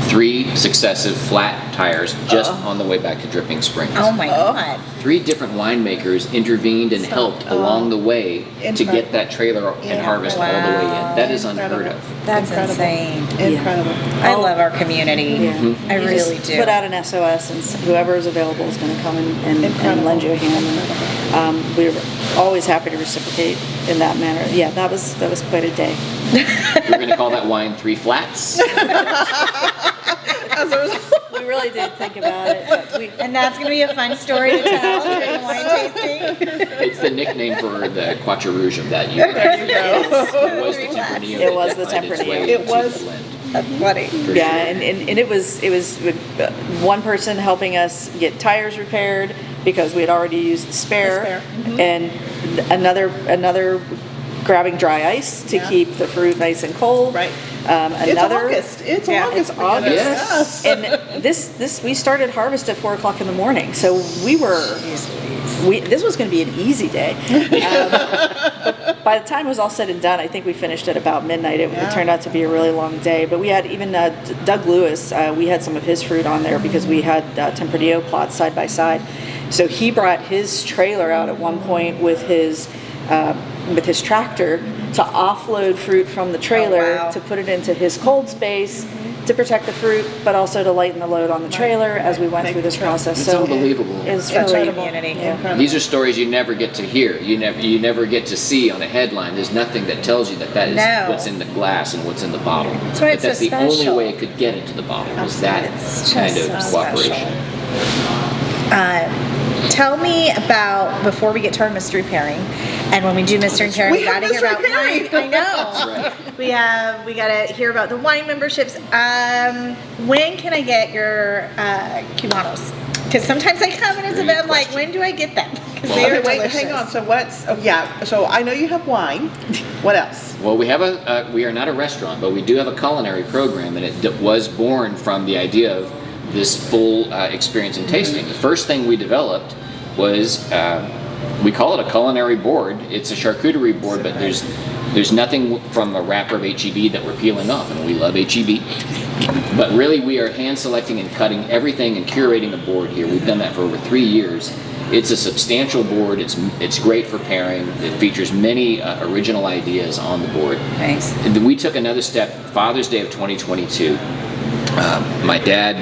3 successive flat tires just on the way back to Dripping Springs. Oh my God. 3 different winemakers intervened and helped along the way to get that trailer and harvest all the way in. That is unheard of. That's Incredible. insane. Incredible. I love our community. Yeah. I You really just do. Put out an SOS, and whoever is available is going to come and Incredible. lend you a hand. And, we're always happy to reciprocate in that manner. Yeah, that was quite a day. We're going to call that wine 3 Flats. We really did think about it, but we, And that's going to be a fun story to tell during the wine tasting. It's the nickname for the Quattro Rouge of that year. It was the Tempranillo. It was the that find its way Tempranillo. It into was. the blend. That's funny. For yeah, sure. and it was one person helping us get tires repaired because we had already used the spare, and another grabbing dry ice to keep the fruit nice and cold. Right. Another. It's August. It's Yeah, August. it's August. Yes. And this we started harvest at 4:00 in the morning, so this was going to be an easy day. By the time it was all said and done, I think we finished at about midnight. It turned out to be a really long day, but we had even Doug Lewis. We had some of his fruit on there because we had Tempranillo plots side by side. So he brought his trailer out at one point with his tractor to offload fruit from the trailer wow. to put it into his cold space to protect the fruit, but also to lighten the load on the trailer as we went through this process. It's So unbelievable. It's Such a really community. yeah. These are stories you never get to hear. You never get to see on a headline. There's nothing that tells you that is No. what's in the glass and what's in the bottle. That's why But it's that's so the only special. way it could get into the bottle is that It's kind just of so cooperation. Tell me about, before we get to our mystery pairing, and when we do mystery pairing, we We got have to hear about mystery pairing. wine. I know. Right. We got to hear about the wine memberships. When can I get your Cubanos? Because sometimes I come and it's Very I'm good like, question. when do I get them? Because Well, they are Okay, wait, delicious. hang on. So so I know you have wine. What else? Well, we have we are not a restaurant, but we do have a culinary program, and it was born from the idea of this full experience in tasting. The first thing we developed was we call it a culinary board. It's a charcuterie board, but there's nothing from a wrapper of HEB that we're peeling off, and we love HEB. But really, we are hand selecting and cutting everything and curating the board here. We've done that for over 3 years. It's a substantial board. It's great for pairing. It features many original ideas on the board. Nice. And then we took another step. Father's Day of 2022. My dad,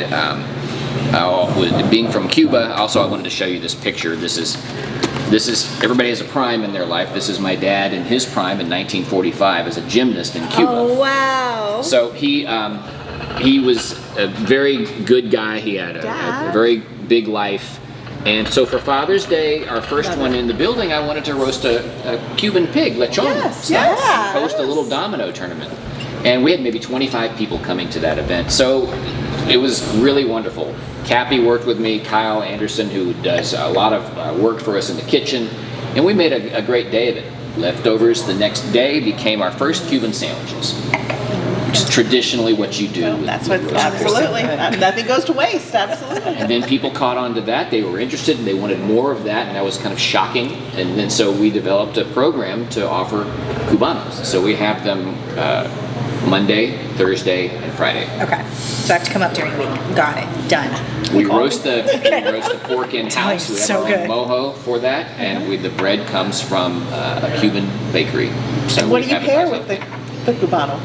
being from Cuba, also I wanted to show you this picture. This is everybody has a prime in their life. This is my dad in his prime in 1945 as a gymnast in Cuba. Oh, wow. So he was a very good guy. He had a very big life. And so for Father's Day, our first one in the building, I wanted to roast a Cuban pig, lechon. Yes, style, yes. and host a little domino tournament. And we had maybe 25 people coming to that event. So it was really wonderful. Cappy worked with me, Kyle Anderson, who does a lot of work for us in the kitchen. And we made a great day of it. Leftovers the next day became our first Cuban sandwiches. Which is traditionally what you do. That's what, absolutely. Nothing goes to waste, absolutely. And then people caught on to that. They were interested and they wanted more of that, and that was kind of shocking. And then so we developed a program to offer Cubanos. So we have them Monday, Thursday, and Friday. Okay. So I have to come up during the week. Got it. Done. We roast the pork in house. you, We have so our good. own mojo for that, and the bread comes from a Cuban bakery. So What we do you have it pair ourselves. with the Cubano?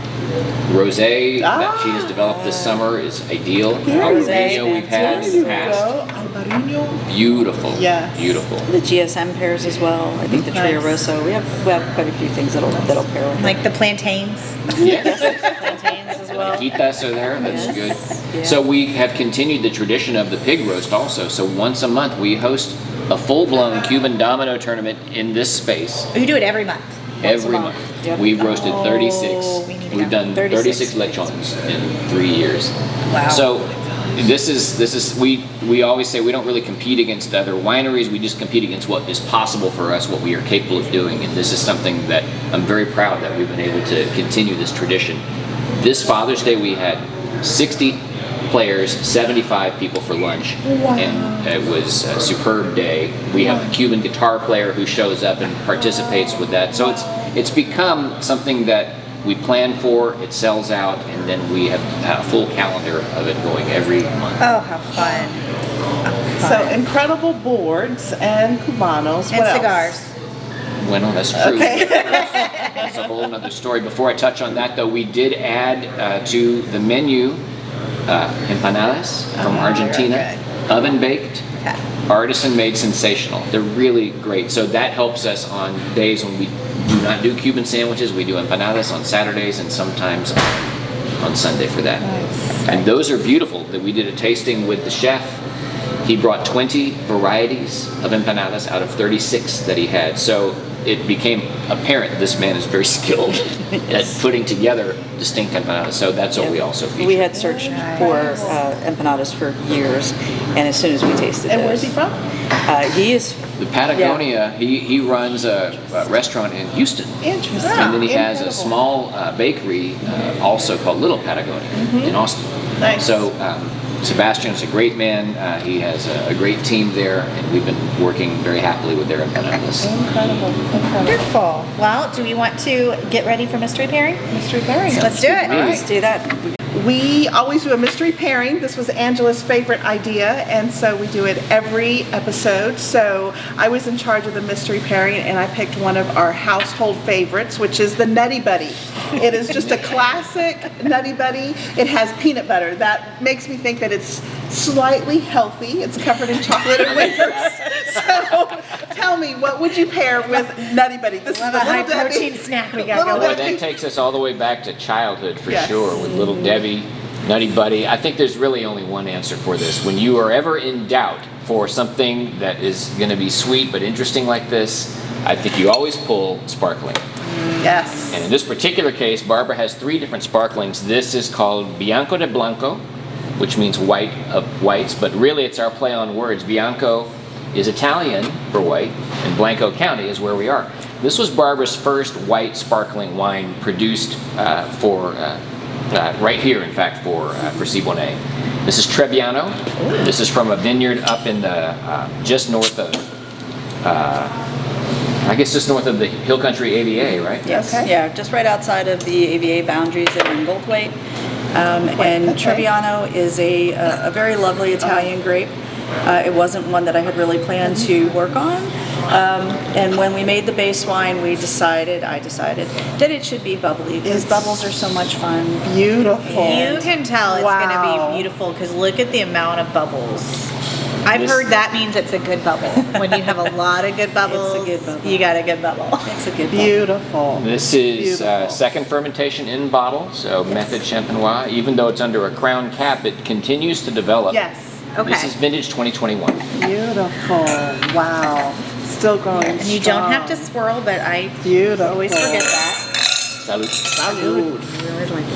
Rosé that she has developed this summer is ideal. Our Rosé video we've had in There the you past. go. I Barbarinho. Beautiful. Yes. Beautiful. The GSM pairs as well. I think the Trio Nice. Rosso. We have quite a few things that'll pair with it. Like the plantains. Yes. Plantains as well. Quitas are there. That's Yes. good. Yeah. So we have continued the tradition of the pig roast also. So once a month we host a full-blown Cuban domino tournament in this space. You do it every month. Every month. Yep. We've roasted 36. we need to We've go. done 36 lechons in 3 years. Wow. So this is we always say we don't really compete against other wineries. We just compete against what is possible for us, what we are capable of doing. And this is something that I'm very proud that we've been able to continue this tradition. This Father's Day we had 60 players, 75 people for lunch, and it was a superb day. We have a Cuban guitar player who shows up and participates with that. So it's become something that we plan for, it sells out, and then we have a full calendar of it going every month. Oh, how fun. So incredible boards and cubanos. And What else? cigars. Well, that's true. That's a whole other story. Before I touch on that, though, we did add to the menu empanadas from Argentina, oven baked, Okay. artisan made, sensational. They're really great. So that helps us on days when we do not do Cuban sandwiches. We do empanadas on Saturdays and sometimes on Sunday for that. And those are beautiful. That we did a tasting with the chef. He brought 20 varieties of empanadas out of 36 that he had. So it became apparent this man is very skilled at putting together distinct empanadas. So that's what we also feature. We had searched for empanadas for years, and as soon as we tasted And those, where's he from? he is The Patagonia, he runs a restaurant in Houston. Interesting. And then he has a Incredible. small bakery also called Little Patagonia in Austin. Nice. So Sebastian's a great man. He has a great team there, and we've been working very happily with their empanadas. Incredible. Incredible. Wonderful. Well, do we want to get ready for mystery pairing? Mystery pairing. Let's do it. Let's do that. We always do a mystery pairing. This was Angela's favorite idea, and so we do it every episode. So I was in charge of the mystery pairing, and I picked one of our household favorites, which is the Nutty Buddy. It is just a classic Nutty Buddy. It has peanut butter. That makes me think that it's slightly healthy. It's covered in chocolate and wafers. So tell me, what would you pair with Nutty Buddy? This Love is a the high Little Debbie. protein snack we got Little going. Boy, that takes us all the way back to childhood for Yes. sure with Little Debbie, Nutty Buddy. I think there's really only one answer for this. When you are ever in doubt for something that is going to be sweet but interesting like this, I think you always pull sparkling. Yes. And in this particular case, Barbara has 3 different sparklings. This is called Bianco de Blanco, which means white of whites, but really it's our play on words. Bianco is Italian for white, and Blanco County is where we are. This was Barbara's first white sparkling wine produced right here, in fact, for Siboney. This is Trebbiano. This is from a vineyard up in the just north of, just north of the Hill Country AVA, right? Yes, Okay. yeah, just right outside of the AVA boundaries there in Goldthwaite. And okay. Trebbiano is a very lovely Italian grape. It wasn't one that I had really planned to work on. And when we made the base wine, I decided that it should be bubbly because bubbles are so much fun. Beautiful. You can tell it's Wow. going to be beautiful because look at the amount of bubbles. I've heard that means it's a good bubble. When you have a lot of good bubbles, It's a good bubble. you got a good bubble. It's a good bubble. Beautiful. This is Beautiful. second fermentation in bottle, so method champenois. Even though it's under a crown cap, it continues to develop. Yes. Okay. This is vintage 2021. Beautiful. Wow. Still growing. And you don't have to swirl, but I Beautiful. always forget that. Salud. Salud. I really like it.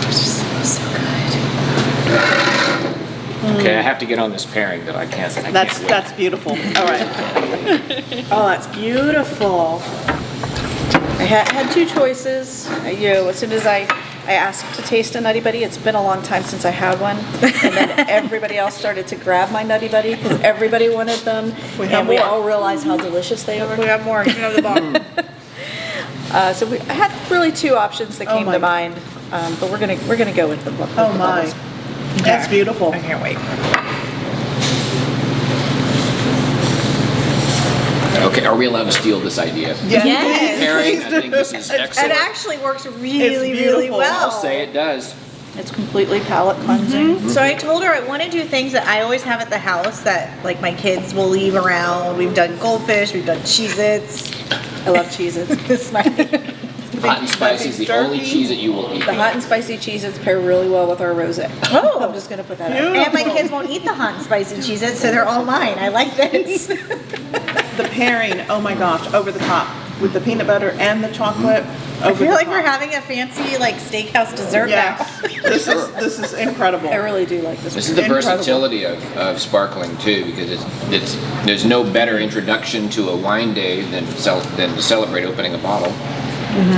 It's just so good. Okay, I have to get on this pairing that I can't wait. That's beautiful. All right. Oh, that's beautiful. I had 2 choices. As soon as I asked to taste a Nutty Buddy, it's been a long time since I had one, and then everybody else started to grab my Nutty Buddy because everybody wanted them, and we all realized how delicious they are. We got more. You know the bottom. So I had really 2 options that came my. to mind, but we're gonna go with the bubbles. Oh my. That's beautiful. I can't wait. Okay, are we allowed to steal this idea? Yes. Pairing, I think this is It excellent. actually works really, really beautiful. well. I'll say it does. It's completely palate cleansing. So I told her I want to do things that I always have at the house that like my kids will leave around. We've done goldfish, we've done Cheez-Its. I love Cheez-Its. This might be Hot and spicy is the only cheese that you will eat. The hot and spicy Cheez-Its pair really well with our rosé. Oh. I'm just going to put that out. And my kids won't eat the hot and spicy Cheez-Its, so they're all mine. I like this. The pairing, oh my gosh, over the top with the peanut butter and the chocolate. I feel like we're having a fancy like steakhouse dessert Yes, now. this is incredible. I really do like this. This is the versatility of sparkling too, because there's no better introduction to a wine day than to celebrate opening a bottle.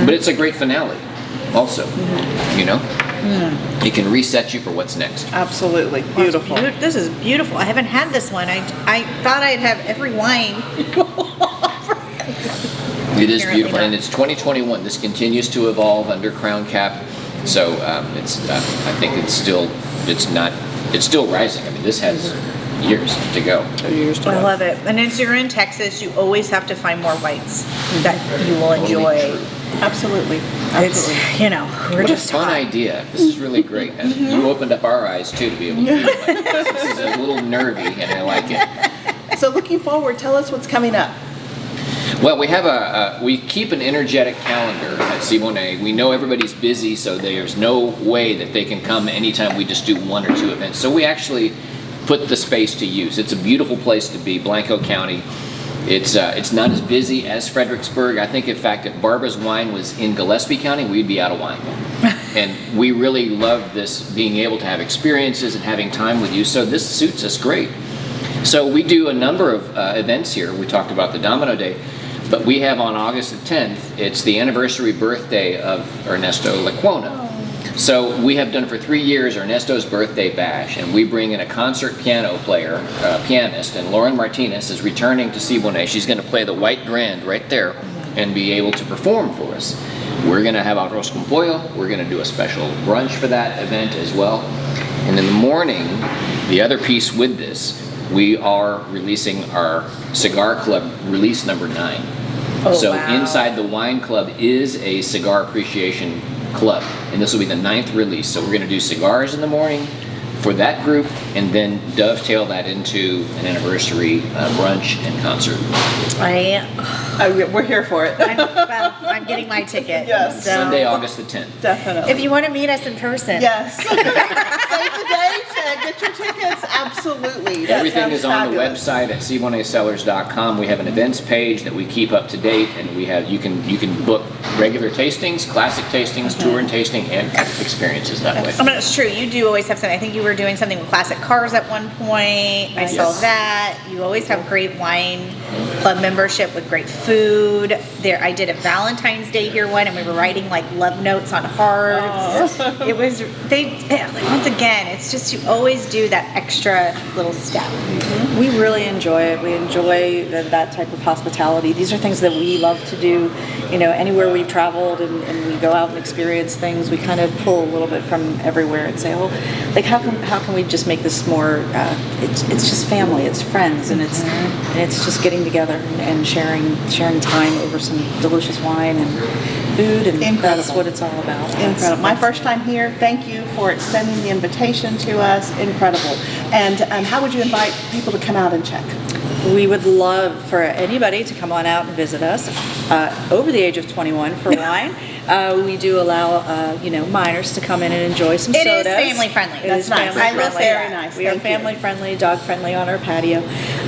But it's a great finale, also. You know, it can reset you for what's next. Absolutely beautiful. This is beautiful. I haven't had this one. I thought I'd have every wine. It is Apparently beautiful, not. and it's 2021. This continues to evolve under Crown Cap, so it's. I think it's still rising. I mean, this has years to go. I love it. And as you're in Texas, you always have to find more whites that you will enjoy. Absolutely. It's, you know, we're What just a fun hot. idea. This is really great. And you opened up our eyes too to be able to do it like this. This is a little nervy, and I like it. So looking forward, tell us what's coming up. Well, we have we keep an energetic calendar at Siboney. We know everybody's busy, so there's no way that they can come anytime we just do 1 or 2 events. So we actually put the space to use. It's a beautiful place to be, Blanco County. It's not as busy as Fredericksburg. I think, in fact, if Barbara's Wine was in Gillespie County, we'd be out of wine. And we really love this, being able to have experiences and having time with you. So this suits us great. So we do a number of events here. We talked about the Domino Day. But we have on August the 10th, it's the anniversary birthday of Ernesto Lecuona. So we have done for 3 years Ernesto's birthday bash, and we bring in a concert piano player, pianist, and Lauren Martinez is returning to Siboney. She's going to play the White Grand right there and be able to perform for us. We're going to have arroz con pollo. We're going to do a special brunch for that event as well. And in the morning, the other piece with this, we are releasing our Cigar Club release number 9. Oh, so wow. inside the wine club is a cigar appreciation club, and this will be the 9th release. So we're going to do cigars in the morning for that group, and then dovetail that into an anniversary brunch and concert. We're here for it. I'm getting my ticket. Yes. So Sunday, August the 10th. Definitely. if you want to meet us in person. Yes. Save the date, get your tickets. Absolutely. That Everything sounds is on the fabulous. website at SiboneyCellars.com. We have an events page that we keep up to date, and we have you can book regular tastings, classic tastings, tour and tasting, and experiences that way. I mean, it's true. You do always have something. I think you were doing something with classic cars at one point. I saw Yes. that. You always have great wine club membership with great food. There, I did a Valentine's Day here one, and we were writing like love notes on hearts. It was once again. It's just you always do that extra little step. We really enjoy it. We enjoy that type of hospitality. These are things that we love to do. You know, anywhere we've traveled and we go out and experience things, we kind of pull a little bit from everywhere and say, oh, like how can we just make this more? It's just family, it's friends, and it's just getting together and sharing time over some delicious wine and food, and Incredible. that's what it's all about. Incredible. My first time here. Thank you for extending the invitation to us. Incredible. And how would you invite people to come out and check? We would love for anybody to come on out and visit us over the age of 21 for wine. We do allow minors to come in and enjoy some It sodas. is family friendly. It That's is nice. family I will friendly. say Very that. nice. We are Thank you. family friendly, dog friendly on our patio.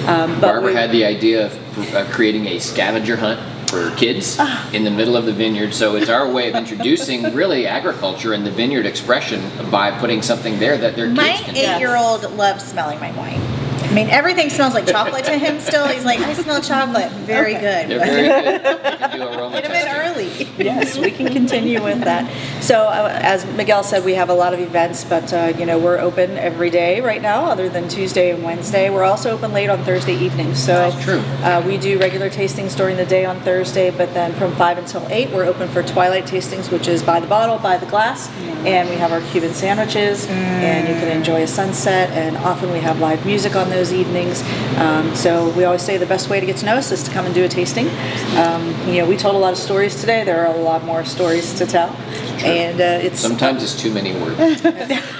But Barbara had the idea of creating a scavenger hunt for kids in the middle of the vineyard. So it's our way of introducing really agriculture and the vineyard expression by putting something there that their My kids can do. 8-year-old loves smelling my wine. I mean, everything smells like chocolate to him still. He's like, I smell chocolate. Very good. They're very good. They can do aroma Get him in testing. early. yes, we can continue with that. So as Miguel said, we have a lot of events, but we're open every day right now, other than Tuesday and Wednesday. We're also open late on Thursday evenings. So That's true. We do regular tastings during the day on Thursday, but then from 5 until 8, we're open for twilight tastings, which is by the bottle, by the glass, and we have our Cuban sandwiches, and you can enjoy a sunset, and often we have live music on those evenings. So we always say the best way to get to know us is to come and do a tasting. We told a lot of stories today. There are a lot more stories to tell. And it's Sometimes it's too many words.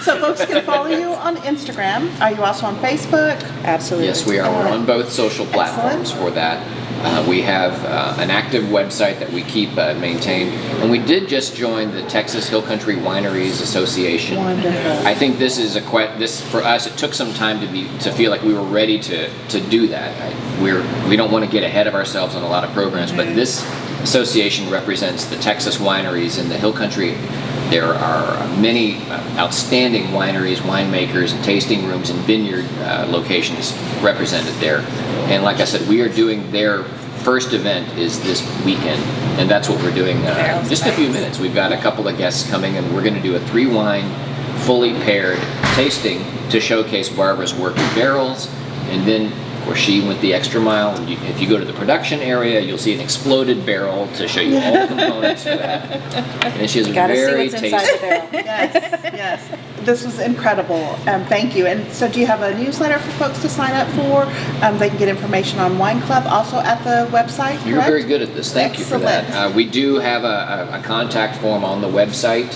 So folks can follow you on Instagram. Are you also on Facebook? absolutely. Yes, we are. We're on both social platforms for that. We have an active website that we keep maintained, and we did just join the Texas Hill Country Wineries Association. Wonderful. I think this is this for us. It took some time to feel like we were ready to do that. We don't want to get ahead of ourselves on a lot of programs, but this association represents the Texas wineries in the Hill Country. There are many outstanding wineries, winemakers, and tasting rooms and vineyard locations represented there. And like I said, we are doing their first event is this weekend, and that's what we're doing in just a few minutes. We've got a couple of guests coming, and we're going to do a 3-wine, fully paired tasting to showcase Barbara's work with barrels, and then of course she went the extra mile. And if you go to the production area, you'll see an exploded barrel to show you all the components for that. And she has a Gotta see very what's inside the barrel. Yes, yes. This was incredible. Thank you. And so do you have a newsletter for folks to sign up for? They can get information on Wine Club also at the website, correct? You're very good at this. Thank you for that. Excellent. We do have a contact form on the website.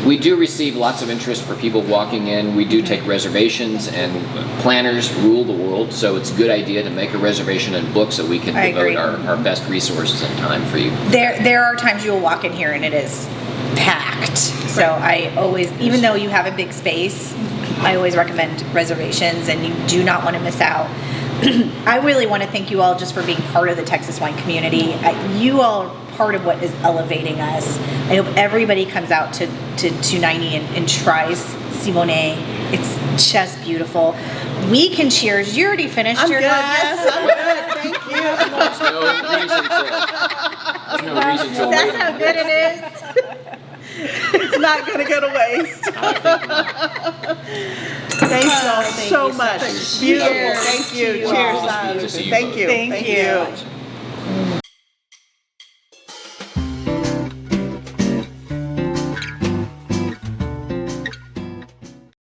We do receive lots of interest for people walking in. We do take reservations, and planners rule the world, so it's a good idea to make a reservation and book so we can I devote agree. our best resources and time for you. There are times you will walk in here and it is packed. So I always, even though you have a big space, I always recommend reservations, and you do not want to miss out. I really want to thank you all just for being part of the Texas wine community. You all are part of what is elevating us. I hope everybody comes out to 290 and tries Siboney. It's just beautiful. We can cheers. You already finished I'm your good. glass. Yes, I'm good. Thank you. There's no reason to That's wait. how good it is. It's not going to go to waste. Thank you all so much. Beautiful. Cheers. Thank you. Cheers. Cheers. Good to see you Thank both. you. Thank you.